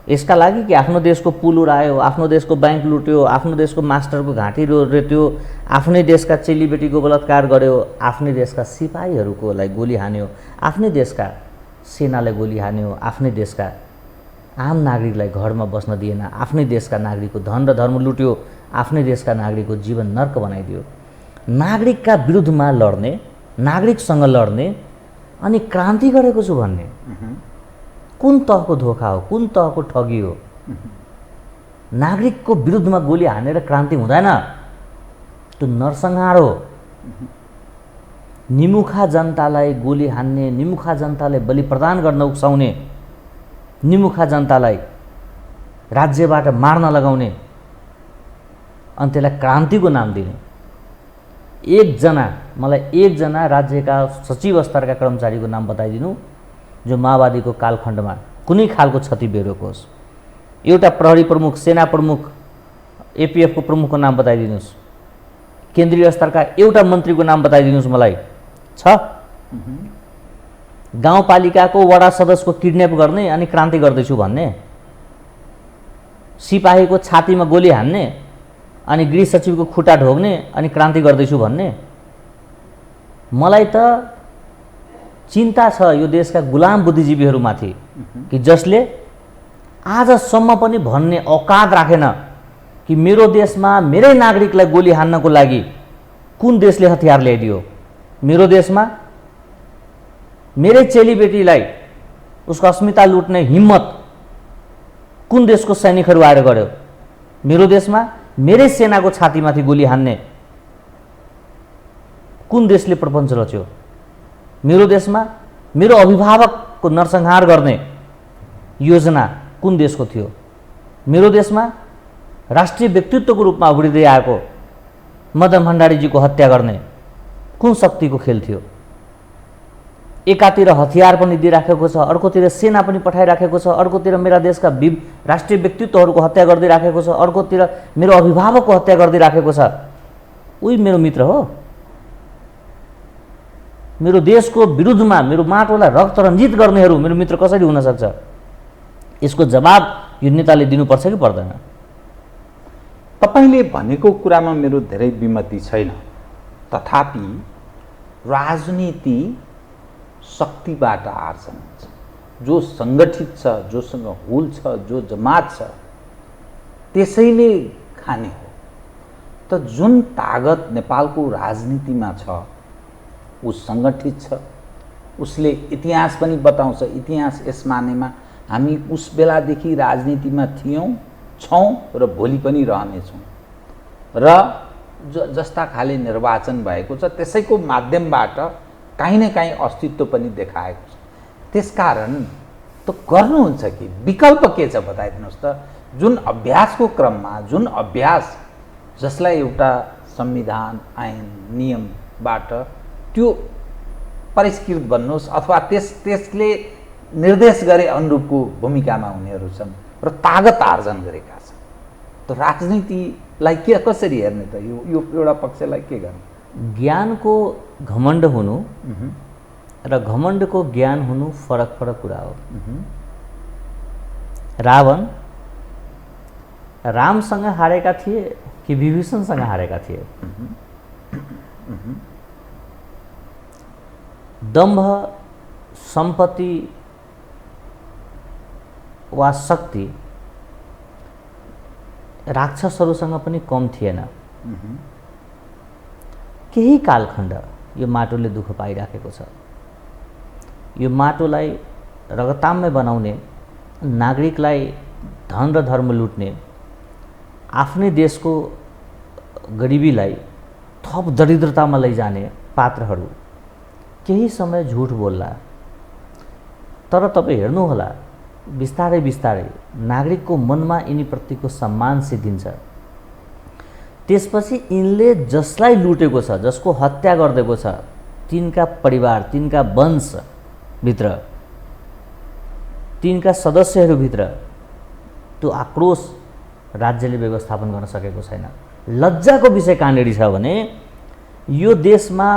[SPEAKER 7] यसका लागि कि आफ्नो देशको पुल उडायो, आफ्नो देशको बैंक लुट्यो, आफ्नो देशको मास्टरको घाँटी रेट्यो, आफ्नै देशका चेलीबेटीको बलात्कार गर्यो, आफ्नै देशका सिपाहीहरूलाई गोली हान्यो, आफ्नै देशका सेनालाई गोली हान्यो, आफ्नै देशका आम नागरिकलाई घरमा बस्न दिएन, आफ्नै देशका नागरिकको धन र धर्म लुट्यो, आफ्नै देशका नागरिकको जीवन नर्क बनाइदियो। नागरिकका विरुद्धमा लड्ने, नागरिकसँग लड्ने अनि क्रान्ति गरेको छु भन्ने कुन तहको धोका हो, कुन तहको ठगी हो? नागरिकको विरुद्धमा गोली हानेर क्रान्ति हुँदैन, त्यो नरसंहार हो। निमुखा जनतालाई गोली हान्ने, निमुखा जनतालाई बलि प्रदान गर्न उक्साउने, निमुखा जनतालाई राज्यबाट मार्न लगाउने अनि त्यसलाई क्रान्तिको नाम दिने। मलाई एकजना राज्यका सचिव स्तरका कर्मचारीको नाम बताइदिनु जो माओवादीको कालखण्डमा कुनै खालको क्षति बेहोरेको होस्। एउटा प्रहरी प्रमुख, सेना प्रमुख, एपीएफको प्रमुखको नाम बताइदिनुहोस्। केन्द्रीय स्तरका एउटा मन्त्रीको नाम बताइदिनुहोस् मलाई। छ? गाउँपालिकाको वडा सदस्यको किडन्याप गर्ने अनि क्रान्ति गर्दैछु भन्ने, सिपाहीको छातीमा गोली हान्ने अनि गृह सचिवको खुट्टा ढोग्ने अनि क्रान्ति गर्दैछु भन्ने? मलाई त चिन्ता छ यो देशका गुलाम बुद्धिजीवीहरूमाथि कि जसले आजसम्म पनि भन्ने औकात राखेन कि मेरो देशमा मेरै नागरिकलाई गोली हान्नको लागि कुन देशले हतियार ल्याइदियो? मेरो देशमा मेरै चेलीबेटीलाई उसको अस्मिता लुट्ने हिम्मत कुन देशको सैनिकहरू आएर गर्यो? मेरो देशमा मेरै सेनाको छातीमाथि गोली हान्ने कुन देशले प्रपञ्च रच्यो? मेरो देशमा मेरो अभिभावकको नरसंहार गर्ने योजना कुन देशको थियो? मेरो देशमा राष्ट्रिय व्यक्तित्वको रूपमा उभिँदै आएको मदन भण्डारीजीको हत्या गर्ने कुन शक्तिको खेल थियो? एकातिर हतियार पनि दिइराखेको छ, अर्कोतिर सेना पनि पठाइराखेको छ, अर्कोतिर मेरा देशका राष्ट्रिय व्यक्तित्वहरूको हत्या गरिदिइराखेको छ, अर्कोतिर मेरो अभिभावकको हत्या गरिदिइराखेको छ। उही मेरो मित्र हो? मेरो देशको विरुद्धमा मेरो माटोलाई रक्त रञ्जित गर्नेहरू मेरो मित्र कसरी हुन सक्छ? यसको जवाब यो नेताले दिनुपर्छ कि पर्दैन?
[SPEAKER 6] तपाईले भनेको कुरामा मेरो धेरै विमति छैन, तथापि राजनीति शक्तिबाट आर्जन हुन्छ। जो सङ्गठित छ, जोसँग हुल छ, जो जमात छ, त्यसैले खाने हो। त जुन तागत नेपालको राजनीतिमा छ, ऊ सङ्गठित छ। उसले इतिहास पनि बताउँछ। इतिहास यस मानेमा हामी उस बेलादेखि राजनीतिमा थियौँ, छौँ र भोलि पनि रहनेछौँ र जस्ता खाले निर्वाचन भएको छ त्यसैको माध्यमबाट काहीँ न काहीँ अस्तित्व पनि देखाएको छ। त्यसकारण त गर्नुहुन्छ कि विकल्प के छ बताइदिनुहोस् त। जुन अभ्यासको क्रममा, जुन अभ्यास जसलाई एउटा संविधान, ऐन, नियमबाट त्यो परिष्कृत भन्नुहोस् अथवा त्यसले निर्देश गरे अनुरूपको भूमिकामा उनीहरू छन् र तागत आर्जन गरेका छन्। त राजनीतिलाई कसरी हेर्ने त? यो एउटा पक्षलाई के गर्ने?
[SPEAKER 7] ज्ञानको घमण्ड हुनु र घमण्डको ज्ञान हुनु फरक फरक कुरा हो। रावण रामसँग हारेका थिए कि विभीषणसँग हारेका थिए? दम्भ, सम्पत्ति वा शक्ति राक्षसहरूसँग पनि कम थिएन। केही कालखण्ड यो माटोले दुःख पाइराखेको छ। यो माटोलाई रगताम्य बनाउने, नागरिकलाई धन र धर्म लुट्ने, आफ्नै देशको गरिबीलाई थप दरिद्रतामा लैजाने पात्रहरू केही समय झुट बोल्ला। तर तपाईँ हेर्नुहोला, बिस्तारै बिस्तारै नागरिकको मनमा यिनीप्रतिको सम्मान सिद्धिन्छ। त्यसपछि यिनले जसलाई लुटेको छ, जसको हत्या गरिदिएको छ, तिनका परिवार, तिनका वंशभित्र, तिनका सदस्यहरूभित्र त्यो आक्रोश राज्यले व्यवस्थापन गर्न सकेको छैन। लज्जाको विषय कहाँनिर छ भने यो देशमा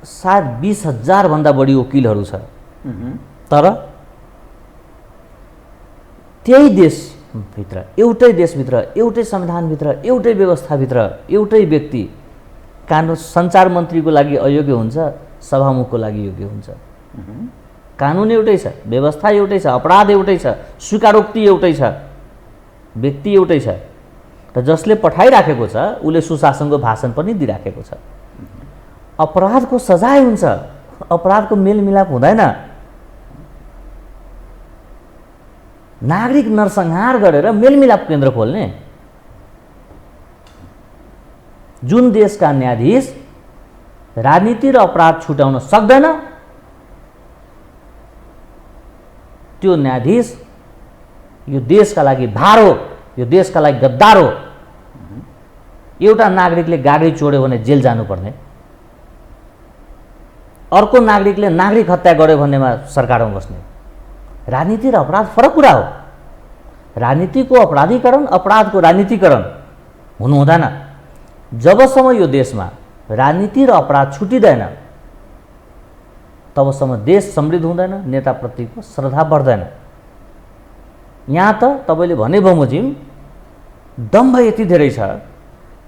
[SPEAKER 7] सायद 20,000 भन्दा बढी वकिलहरू छ, तर त्यही देशभित्र, एउटै देशभित्र, एउटै संविधानभित्र, एउटै व्यवस्थाभित्र एउटै व्यक्ति कानुन सञ्चार मन्त्रीको लागि अयोग्य हुन्छ, सभामुखको लागि योग्य हुन्छ। कानुन एउटै छ, व्यवस्था एउटै छ, अपराध एउटै छ, स्वीकारोक्ति एउटै छ, व्यक्ति एउटै छ। र जसले पठाइराखेको छ उसले सुशासनको भाषण पनि दिइराखेको छ। अपराधको सजाय हुन्छ, अपराधको मेलमिलाप हुँदैन। नागरिक नरसंहार गरेर मेलमिलाप केन्द्र खोल्ने। जुन देशका न्यायाधीश राजनीति र अपराध छुटाउन सक्दैन, त्यो न्यायाधीश यो देशका लागि भार हो, यो देशका लागि गद्दार हो। एउटा नागरिकले गाडी चोड्यो भने जेल जानुपर्ने, अर्को नागरिकले नागरिक हत्या गर्यो भन्नेमा सरकारमा बस्ने। राजनीति र अपराध फरक कुरा हो। राजनीतिको अपराधीकरण, अपराधको राजनीतिकरण हुनु हुँदैन। जबसम्म यो देशमा राजनीति र अपराध छुटिँदैन तबसम्म देश समृद्ध हुँदैन, नेताप्रतिको श्रद्धा बढ्दैन। यहाँ त तपाईँले भने बमोजिम दम्भ यति धेरै छ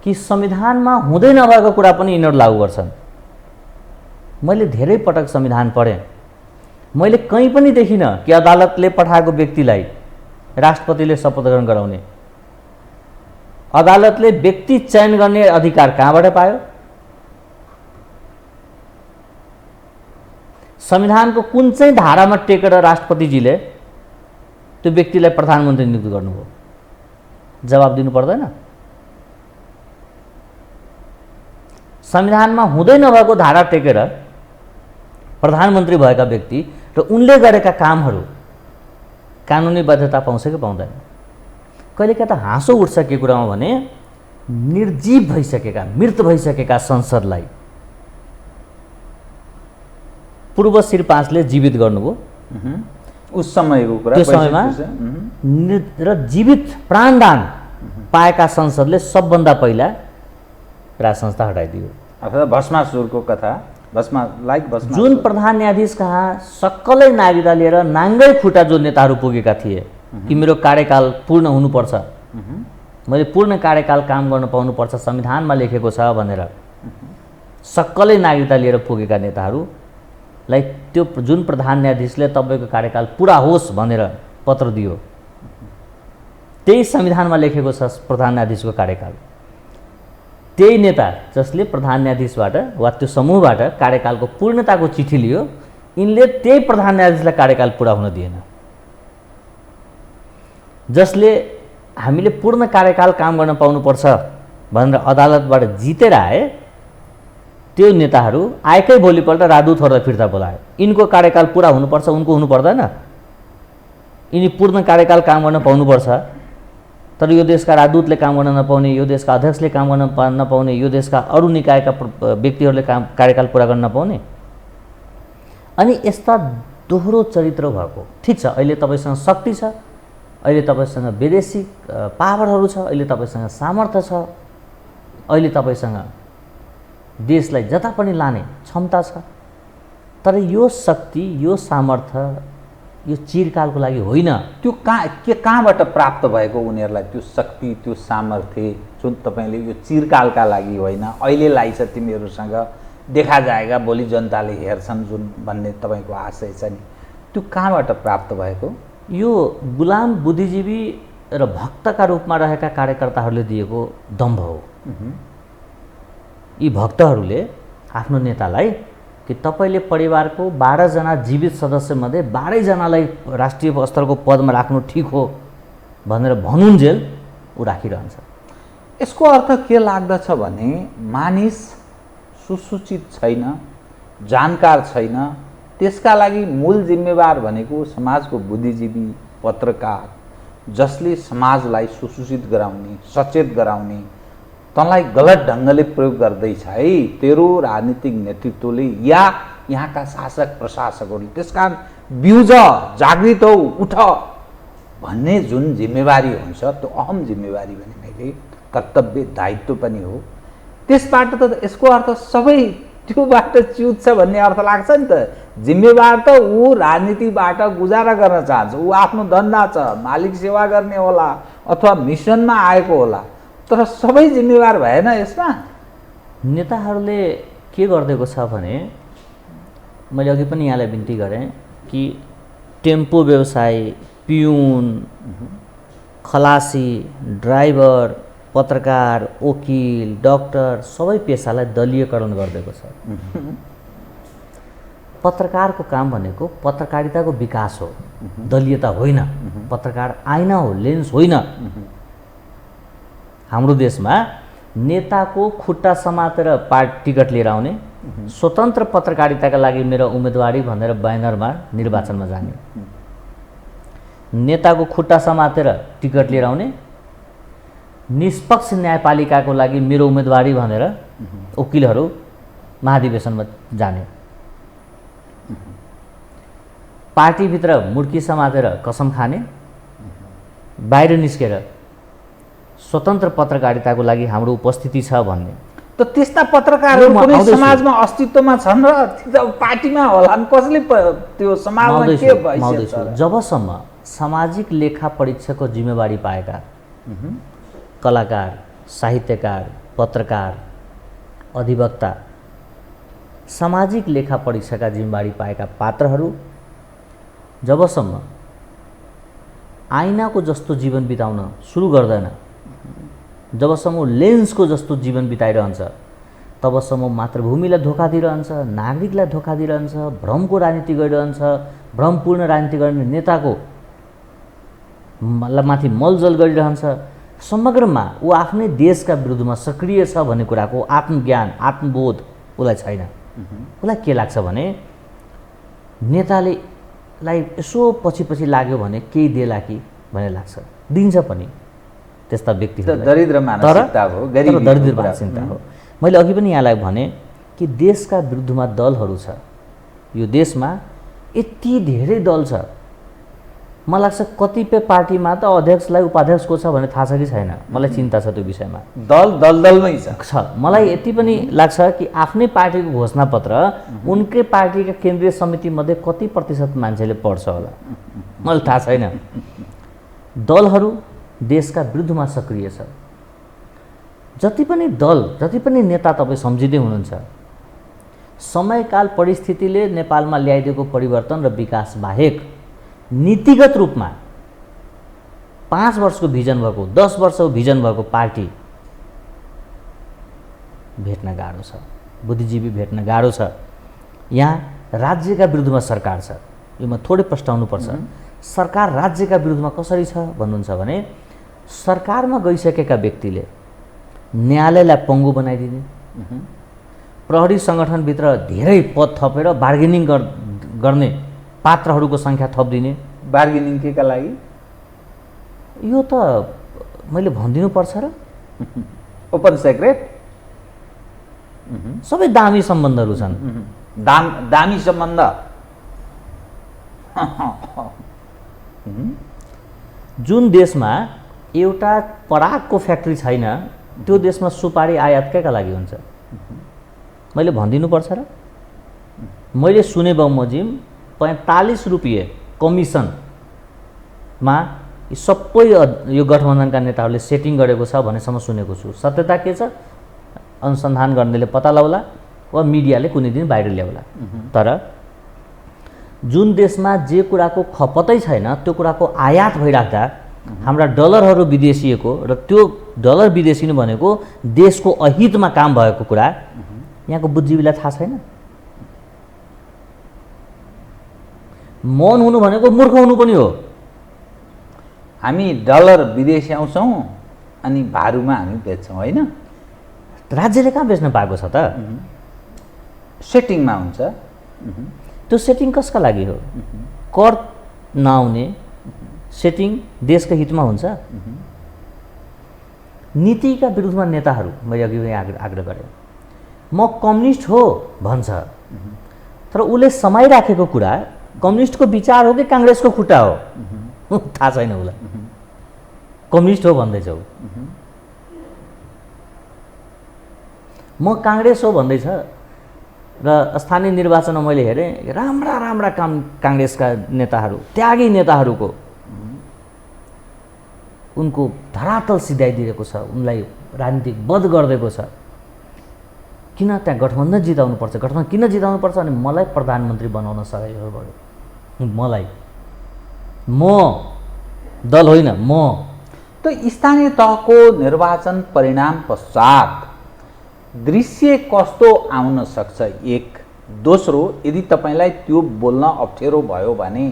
[SPEAKER 7] कि संविधानमा हुँदै नभएको कुरा पनि यिनीहरू लागू गर्छन्। मैले धेरै पटक संविधान पढेँ, मैले कहीँ पनि देखिनँ कि अदालतले पठाएको व्यक्तिलाई राष्ट्रपतिले शपथ ग्रहण गराउने। अदालतले व्यक्ति चयन गर्ने अधिकार कहाँबाट पायो? संविधानको कुन चाहिँ धारामा टेकेर राष्ट्रपतिजीले त्यो व्यक्तिलाई प्रधानमन्त्री नियुक्त गर्नुभयो? जवाब दिनु पर्दैन? संविधानमा हुँदै नभएको धारा टेकेर प्रधानमन्त्री भएका व्यक्ति र उनले गरेका कामहरू कानुनी बाध्यता पाउँछ कि पाउँदैन? कहिलेकाहीँ त हाँसो उठ्छ के कुरामा भने निर्जीव भइसकेका, मृत भइसकेका संसदलाई पूर्व श्री 5ले जीवित गर्नुभयो।
[SPEAKER 6] उस समयको कुरा,
[SPEAKER 7] त्यो समयमा र जीवित प्राणदान पाएका संसदले सबभन्दा पहिला राज संस्था हटाइदियो।
[SPEAKER 6] अथवा भस्मासुरको कथा, भस्मा
[SPEAKER 7] जुन प्रधान न्यायाधीश कहाँ सक्कलै नागरिकता लिएर नाङ्गै खुट्टा जो नेताहरू पुगेका थिए कि मेरो कार्यकाल पूर्ण हुनुपर्छ, मैले पूर्ण कार्यकाल काम गर्न पाउनुपर्छ, संविधानमा लेखेको छ भनेर सक्कलै नागरिकता लिएर पुगेका नेताहरू लाई त्यो जुन प्रधान न्यायाधीशले तपाईँको कार्यकाल पुरा होस् भनेर पत्र दियो, त्यही संविधानमा लेखेको छ प्रधान न्यायाधीशको कार्यकाल। त्यही नेता जसले प्रधान न्यायाधीशबाट वा त्यो समूहबाट कार्यकालको पूर्णताको चिठी लियो, यिनले त्यही प्रधान न्यायाधीशलाई कार्यकाल पुरा हुन दिएन। जसले हामीले पूर्ण कार्यकाल काम गर्न पाउनुपर्छ भनेर अदालतबाट जितेर आए, त्यो नेताहरू आएकै भोलिपल्ट राजदूतहरूलाई फिर्ता बोलायो। यिनको कार्यकाल पुरा हुनुपर्छ, उनको हुनु पर्दैन। यिनी पूर्ण कार्यकाल काम गर्न पाउनुपर्छ, तर यो देशका राजदूतले काम गर्न नपाउने, यो देशका अध्यक्षले काम गर्न नपाउने, यो देशका अरू निकायका व्यक्तिहरूले कार्यकाल पुरा गर्न नपाउने। अनि यस्ता दोहोरो चरित्र भएको, ठिक छ, अहिले तपाईँसँग शक्ति छ, अहिले तपाईँसँग विदेशी पावरहरू छ, अहिले तपाईँसँग सामर्थ्य छ, अहिले तपाईँसँग देशलाई जता पनि लाने क्षमता छ, तर यो शक्ति, यो सामर्थ्य यो चिरकालको लागि होइन।
[SPEAKER 6] त्यो कहाँबाट प्राप्त भएको उनीहरूलाई त्यो शक्ति, त्यो सामर्थ्य जुन तपाईँले यो चिरकालका लागि होइन, अहिलेलाई छ तिमीहरूसँग, देखा जाएगा, भोलि जनताले हेर्छन् जुन भन्ने तपाईँको आशय छ नि, त्यो कहाँबाट प्राप्त भएको?
[SPEAKER 7] यो गुलाम बुद्धिजीवी र भक्तका रूपमा रहेका कार्यकर्ताहरूले दिएको दम्भ हो। यी भक्तहरूले आफ्नो नेतालाई कि तपाईँले परिवारको 12 जना जीवित सदस्यमध्ये 12 जनालाई राष्ट्रिय स्तरको पदमा राख्नु ठिक हो भनेर भनुन्जेल ऊ राखिरहन्छ।
[SPEAKER 6] यसको अर्थ के लाग्दछ भने मानिस सुसूचित छैन, जानकार छैन, त्यसका लागि मूल जिम्मेवार भनेको समाजको बुद्धिजीवी, पत्रकार, जसले समाजलाई सुसूचित गराउने, सचेत गराउने, तँलाई गलत ढङ्गले प्रयोग गर्दैछ है तेरो राजनीतिक नेतृत्वले या यहाँका शासक प्रशासकहरूले। त्यसकारण बिउज, जागृत हौ, उठ भन्ने जुन जिम्मेवारी हुन्छ, त्यो अहम जिम्मेवारी भने मैले कर्तव्य दायित्व पनि हो। त्यसबाट त यसको अर्थ सबै त्योबाट च्युत छ भन्ने अर्थ लाग्छ नि त। जिम्मेवार त ऊ राजनीतिबाट गुजारा गर्न चाहन्छ, ऊ आफ्नो धन्दा छ, मालिक सेवा गर्ने होला अथवा मिसनमा आएको होला, तर सबै जिम्मेवार भएन यसमा।
[SPEAKER 7] नेताहरूले के गरिदिएको छ भने, मैले अघि पनि यहाँलाई बिन्ती गरेँ कि टेम्पो व्यवसायी, पिउन, खलासी, ड्राइभर, पत्रकार, वकिल, डाक्टर सबै पेसालाई दलीयकरण गरिदिएको छ। पत्रकारको काम भनेको पत्रकारिताको विकास हो, दलीयता होइन। पत्रकार आइना हो, लेन्स होइन। हाम्रो देशमा नेताको खुट्टा समातेर टिकट लिएर आउने, स्वतन्त्र पत्रकारिताका लागि मेरो उम्मेदवारी भनेर ब्यानरमा निर्वाचनमा जाने, नेताको खुट्टा समातेर टिकट लिएर आउने, निष्पक्ष न्यायपालिकाको लागि मेरो उम्मेदवारी भनेर वकिलहरू महाधिवेशनमा जाने, पार्टीभित्र मुर्की समातेर कसम खाने, बाहिर निस्केर स्वतन्त्र पत्रकारिताको लागि हाम्रो उपस्थिति छ भन्ने।
[SPEAKER 6] त त्यस्ता पत्रकारहरू कुनै समाजमा अस्तित्वमा छन् र पार्टीमा होला, कसले त्यो समाजमा के भइसक्छ?
[SPEAKER 7] जबसम्म सामाजिक लेखा परीक्षाको जिम्मेवारी पाएका कलाकार, साहित्यकार, पत्रकार, अधिवक्ता, सामाजिक लेखा परीक्षाका जिम्मेवारी पाएका पात्रहरू जबसम्म आइनाको जस्तो जीवन बिताउन सुरु गर्दैन, जबसम्म लेन्सको जस्तो जीवन बिताइरहन्छ, तबसम्म मातृभूमिलाई धोका दिइरहन्छ, नागरिकलाई धोका दिइरहन्छ, भ्रमको राजनीति गरिरहन्छ। भ्रमपूर्ण राजनीति गर्ने नेताको माथि मलजल गरिरहन्छ। समग्रमा ऊ आफ्नै देशका विरुद्धमा सक्रिय छ भन्ने कुराको आत्मज्ञान, आत्मबोध उसलाई छैन। उसलाई के लाग्छ भने नेताले यसो पछि पछि लाग्यो भने केही देला कि भन्ने लाग्छ, दिन्छ पनि त्यस्ता व्यक्तिहरू।
[SPEAKER 6] दरिद्र मानसिकता हो,
[SPEAKER 7] दरिद्र मानसिकता हो। मैले अघि पनि यहाँलाई भने कि देशका विरुद्धमा दलहरू छ, यो देशमा यति धेरै दल छ। मलाई लाग्छ कतिपय पार्टीमा त अध्यक्षलाई उपाध्यक्षको छ भन्ने थाहा छ कि छैन, मलाई चिन्ता छ त्यो विषयमा।
[SPEAKER 6] दलदलमै छ।
[SPEAKER 7] मलाई यति पनि लाग्छ कि आफ्नै पार्टीको घोषणापत्र उनकै पार्टीका केन्द्रीय समितिमध्ये कति प्रतिशत मान्छेले पढ्छ होला, मलाई थाहा छैन। दलहरू देशका विरुद्धमा सक्रिय छ। जति पनि दल, जति पनि नेता तपाईँ सम्झिँदै हुनुहुन्छ, समयकाल परिस्थितिले नेपालमा ल्याइदिएको परिवर्तन र विकास बाहेक नीतिगत रूपमा 5 वर्षको भिजन भएको 10 वर्षको भिजन भएको पार्टी भेट्न गाह्रो छ, बुद्धिजीवी भेट्न गाह्रो छ। यहाँ राज्यका विरुद्धमा सरकार छ, यो म थोरै प्रस्ताउनुपर्छ। सरकार राज्यका विरुद्धमा कसरी छ भन्नुहुन्छ भने सरकारमा गइसकेका व्यक्तिले न्यायालयलाई पङ्गु बनाइदिने, प्रहरी सङ्गठनभित्र धेरै पद थपेर बार्गेनिङ गर्ने पात्रहरूको सङ्ख्या थपिदिने।
[SPEAKER 6] बार्गेनिङ केका लागि?
[SPEAKER 7] यो त मैले भनिदिनु पर्छ र,
[SPEAKER 6] ओपन सेक्रेट।
[SPEAKER 7] सबै दामी सम्बन्धहरू छन्।
[SPEAKER 6] दामी सम्बन्ध।
[SPEAKER 7] जुन देशमा एउटा परागको फ्याक्ट्री छैन त्यो देशमा सुपारी आयात केका लागि हुन्छ? मैले भनिदिनु पर्छ र। मैले सुने बमोजिम 45 रुपियाँ कमिसनमा यी सबै यो गठबन्धनका नेताहरूले सेटिङ गरेको छ भनेसम्म सुनेको छु। सत्यता के छ अनुसन्धान गर्नेले पत्ता लगाउला वा मिडियाले कुनै दिन बाहिर ल्याउला। तर जुन देशमा जे कुराको खपतै छैन त्यो कुराको आयात भइराख्दा हाम्रा डलरहरू विदेशिएको र त्यो डलर विदेशिनु भनेको देशको अहितमा काम भएको कुरा यहाँको बुद्धिजीवीलाई थाहा छैन। मौन हुनु भनेको मूर्ख हुनु पनि हो।
[SPEAKER 6] हामी डलर विदेश ल्याउँछौँ अनि भारूमा हामी बेच्छौँ होइन?
[SPEAKER 7] राज्यले कहाँ बेच्न पाएको छ त?
[SPEAKER 6] सेटिङमा हुन्छ।
[SPEAKER 7] त्यो सेटिङ कसका लागि हो? कर नआउने सेटिङ देशको हितमा हुन्छ। नीतिका विरुद्धमा नेताहरू मैले अघि आग्रह गरेँ, म कम्युनिस्ट हो भन्छ, तर उसले समाइराखेको कुरा कम्युनिस्टको विचार हो कि काङ्ग्रेसको खुट्टा हो थाहा छैन उसलाई। कम्युनिस्ट हो भन्दैछ ऊ, म काङ्ग्रेस हो भन्दैछ। र स्थानीय निर्वाचनमा मैले हेरेँ राम्रा राम्रा काम काङ्ग्रेसका नेताहरू, त्यागी नेताहरूको उनको धरातल सिधाइदिएको छ, उनलाई राजनीतिक वध गरिदिएको छ। किन त्यहाँ गठबन्धन जिताउनुपर्छ? गठबन्धन किन जिताउनुपर्छ? अनि मलाई प्रधानमन्त्री बनाउन सघाइयो भयो। मलाई, म दल होइन, म।
[SPEAKER 6] त स्थानीय तहको निर्वाचन परिणाम पश्चात दृश्य कस्तो आउन सक्छ? एक दोस्रो, यदि तपाईँलाई त्यो बोल्न अप्ठ्यारो भयो भने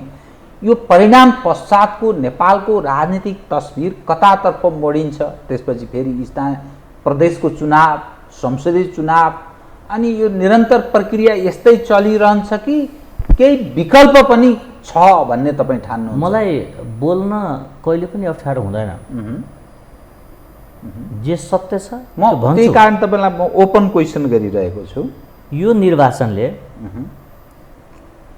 [SPEAKER 6] यो परिणाम पश्चातको नेपालको राजनीतिक तस्बिर कतातर्फ मोडिन्छ? त्यसपछि फेरि स्थानीय प्रदेशको चुनाव, संसदीय चुनाव, अनि यो निरन्तर प्रक्रिया यस्तै चलिरहन्छ कि केही विकल्प पनि छ भन्ने तपाईँ ठान्नु?
[SPEAKER 7] मलाई बोल्न कहिले पनि अप्ठ्यारो हुँदैन। जे सत्य छ
[SPEAKER 6] म त्यही कारण तपाईँलाई म ओपन क्वेसन गरिरहेको छु।
[SPEAKER 7] यो निर्वाचनले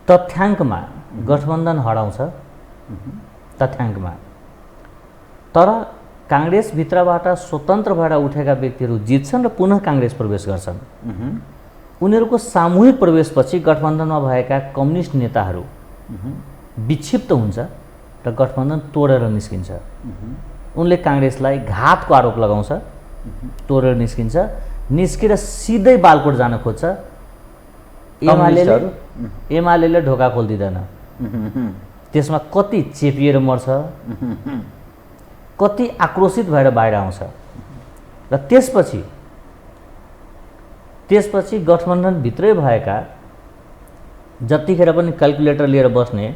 [SPEAKER 7] तथ्याङ्कमा गठबन्धन हराउँछ, तथ्याङ्कमा। तर काङ्ग्रेसभित्रबाट स्वतन्त्र भएर उठेका व्यक्तिहरू जित्छन् र पुनः काङ्ग्रेस प्रवेश गर्छन्। उनीहरूको सामूहिक प्रवेशपछि गठबन्धनमा भएका कम्युनिस्ट नेताहरू विक्षिप्त हुन्छ र गठबन्धन तोडेर निस्किन्छ। उनले काङ्ग्रेसलाई घातको आरोप लगाउँछ, तोडेर निस्किन्छ, निस्केर सिधै बालकोट जान खोज्छ। एमाले ढोका खोलिदिँदैन। त्यसमा कति चेपिएर मर्छ, कति आक्रोशित भएर बाहिर आउँछ। र त्यसपछि गठबन्धनभित्रै भएका जतिखेर पनि क्याल्कुलेटर लिएर बस्ने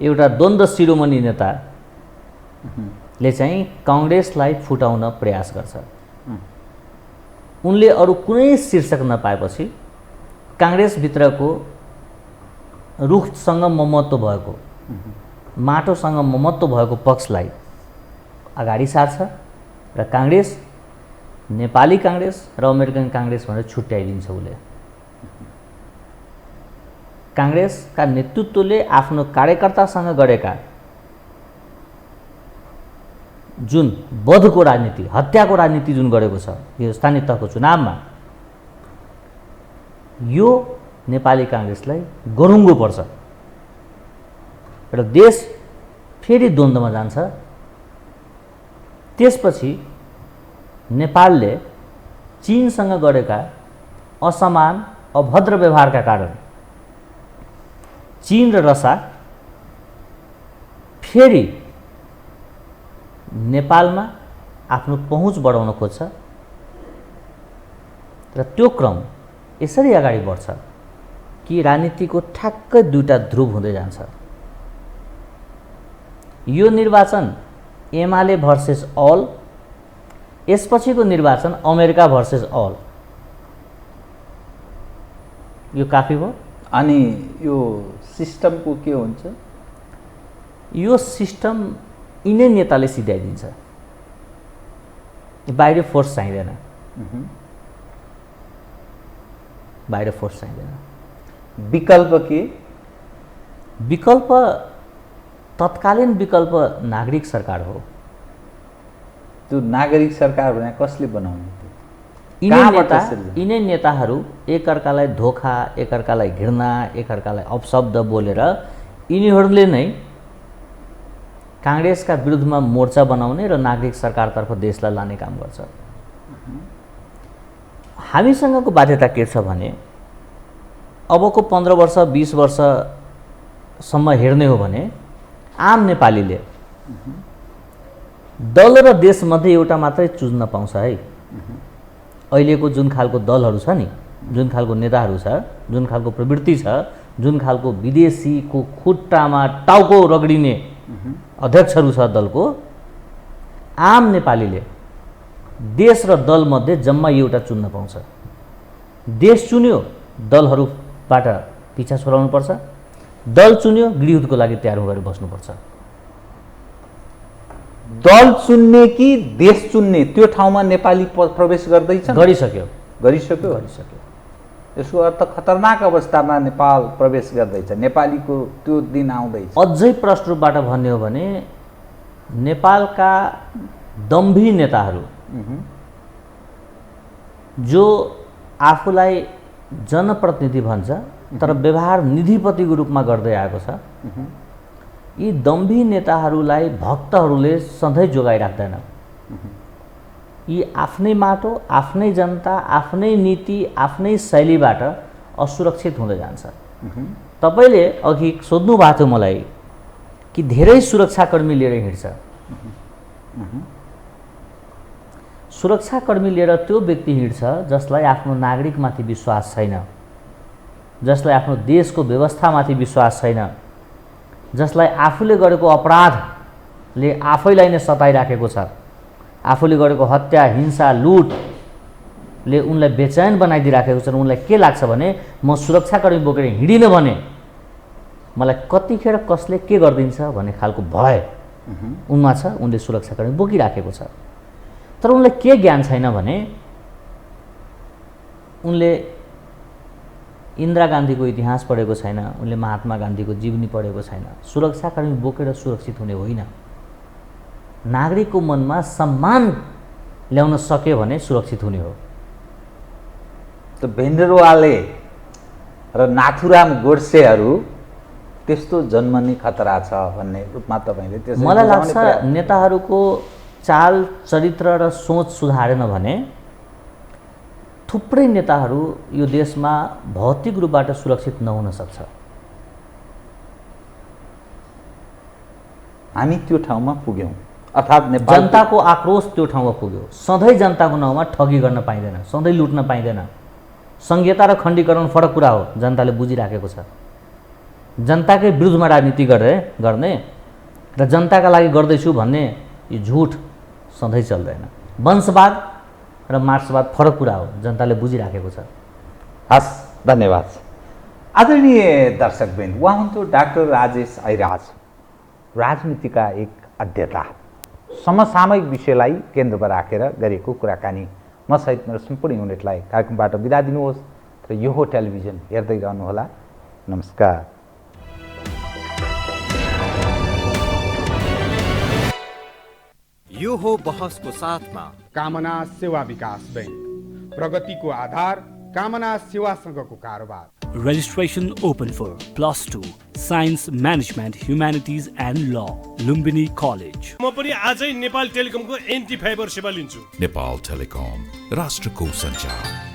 [SPEAKER 7] एउटा द्वन्द्व शिरोमणि नेताले चाहिँ काङ्ग्रेसलाई फुटाउन प्रयास गर्छ। उनले अरू कुनै शीर्षक नपाएपछि काङ्ग्रेसभित्रको रुखसँग ममत्व भएको, माटोसँग ममत्व भएको पक्षलाई अगाडि सार्छ र काङ्ग्रेस नेपाली काङ्ग्रेस र अमेरिकन काङ्ग्रेस भनेर छुट्याइदिन्छ। उसले काङ्ग्रेसका नेतृत्वले आफ्नो कार्यकर्तासँग गरेका जुन वधको राजनीति, हत्याको राजनीति जुन गरेको छ यो स्थानीय तहको चुनावमा, यो नेपाली काङ्ग्रेसलाई गरुङ्गो पर्छ र देश फेरि द्वन्द्वमा जान्छ। त्यसपछि नेपालले चीनसँग गरेका असमान अभद्र व्यवहारका कारण चीन र रसा फेरि नेपालमा आफ्नो पहुँच बढाउन खोज्छ र त्यो क्रम यसरी अगाडि बढ्छ कि राजनीतिको ठ्याक्कै दुईटा ध्रुव हुँदै जान्छ। यो निर्वाचन एमाले भर्सेस अल, यसपछिको निर्वाचन अमेरिका भर्सेस अल। यो काफी भयो।
[SPEAKER 6] अनि यो सिस्टमको के हुन्छ?
[SPEAKER 7] यो सिस्टम यिनै नेताले सिध्याइदिन्छ, बाहिर फोर्स चाहिँदैन। बाहिर फोर्स चाहिँदैन।
[SPEAKER 6] विकल्प के?
[SPEAKER 7] विकल्प तत्कालीन विकल्प नागरिक सरकार हो।
[SPEAKER 6] त्यो नागरिक सरकार भने कसले बनाउने?
[SPEAKER 7] यिनै नेताहरू एकअर्कालाई धोखा, एकअर्कालाई घृणा, एकअर्कालाई अपशब्द बोलेर यिनीहरूले नै काङ्ग्रेसका विरुद्धमा मोर्चा बनाउने र नागरिक सरकारतर्फ देशलाई लाने काम गर्छ। हामीसँगको बाध्यता के छ भने अबको 15 वर्ष 20 वर्षसम्म हेर्ने हो भने आम नेपालीले दल र देशमध्ये एउटा मात्रै चुन्न पाउँछ है। अहिलेको जुन खालको दलहरू छ नि, जुन खालको नेताहरू छ, जुन खालको प्रवृत्ति छ, जुन खालको विदेशीको खुट्टामा टाउको रगडिने अध्यक्षहरू छ दलको, आम नेपालीले देश र दलमध्ये जम्मा एउटा चुन्न पाउँछ। देश चुन्यो, दलहरूबाट पिछा छोडाउनुपर्छ। दल चुन्यो, गृहयुद्धको लागि तयार भएर बस्नुपर्छ।
[SPEAKER 6] दल चुन्ने कि देश चुन्ने, त्यो ठाउँमा नेपाली प्रवेश गर्दैछ? गरिसक्यो। यसको अर्थ खतरनाक अवस्थामा नेपाल प्रवेश गर्दैछ। नेपालीको त्यो दिन आउँदैछ।
[SPEAKER 7] अझै प्रष्ट रूपबाट भन्ने हो भने नेपालका दम्भी नेताहरू जो आफूलाई जनप्रतिनिधि भन्छ तर व्यवहार निधिपतिको रूपमा गर्दै आएको छ, यी दम्भी नेताहरूलाई भक्तहरूले सधैँ जोगाइराख्दैन। यी आफ्नै माटो, आफ्नै जनता, आफ्नै नीति, आफ्नै शैलीबाट असुरक्षित हुँदै जान्छ। तपाईँले अघि सोध्नु भएको थियो मलाई कि धेरै सुरक्षाकर्मी लिएर हिँड्छ। सुरक्षाकर्मी लिएर त्यो व्यक्ति हिँड्छ जसलाई आफ्नो नागरिकमाथि विश्वास छैन, जसलाई आफ्नो देशको व्यवस्थामाथि विश्वास छैन, जसलाई आफूले गरेको अपराधले आफैलाई नै सताइराखेको छ, आफूले गरेको हत्या, हिंसा, लुटले उनलाई बेचैन बनाइदिइराखेको छ। उनलाई के लाग्छ भने म सुरक्षाकर्मी बोकेर हिँडिनँ भने मलाई कतिखेर कसले के गरिदिन्छ भन्ने खालको भय उनमा छ। उनले सुरक्षाकर्मी बोकिराखेको छ, तर उनलाई के ज्ञान छैन भने उनले इन्दिरा गान्धीको इतिहास पढेको छैन, उनले महात्मा गान्धीको जीवनी पढेको छैन। सुरक्षाकर्मी बोकेर सुरक्षित हुने होइन। नागरिकको मनमा सम्मान ल्याउन सक्यो भने सुरक्षित हुने हो।
[SPEAKER 6] त भिन्द्रवाले र नाथुराम गोडसेहरू त्यस्तो जन्मने खतरा छ भन्ने रूपमा तपाईँले त्यसरी
[SPEAKER 7] मलाई लाग्छ नेताहरूको चाल चरित्र र सोच सुधारेन भने थुप्रै नेताहरू यो देशमा भौतिक रूपबाट सुरक्षित नहुन सक्छ।
[SPEAKER 6] हामी त्यो ठाउँमा पुग्यौँ, अर्थात् नेपाल
[SPEAKER 7] जनताको आक्रोश त्यो ठाउँमा पुग्यो। सधैँ जनताको नाउँमा ठगी गर्न पाइँदैन, सधैँ लुट्न पाइँदैन। संहिता र खण्डीकरण फरक कुरा हो, जनताले बुझिराखेको छ। जनताकै विरुद्धमा राजनीति गर्ने र जनताका लागि गर्दैछु भन्ने यो झुट सधैँ चल्दैन। वंशवाद र मार्क्सवाद फरक कुरा हो, जनताले बुझिराखेको छ।
[SPEAKER 6] हस्, धन्यवाद। आदरणीय दर्शकवृन्द, उहाँ हुनुहुन्थ्यो डाक्टर राजेश ऐराज, राजनीतिका एक अध्येता। समसामयिक विषयलाई केन्द्रमा राखेर गरेको कुराकानी। म सहित मेरो सम्पूर्ण युनिटलाई कार्यक्रमबाट बिदा दिनुहोस् र यो हो टेलिभिजन हेर्दै रहनुहोला। नमस्कार।
[SPEAKER 1] यो हो बहसको साथमा
[SPEAKER 2] कामना सेवा विकास बैंक, प्रगतिको आधार कामना सेवासँगको कारोबार।
[SPEAKER 3] Registration open for +2 Science Management Humanities and Law, Lumbini College.
[SPEAKER 4] म पनि आजै नेपाल टेलिकमको एन्टी फाइबर सेवा लिन्छु।
[SPEAKER 5] नेपाल टेलिकम, राष्ट्रको सञ्चार।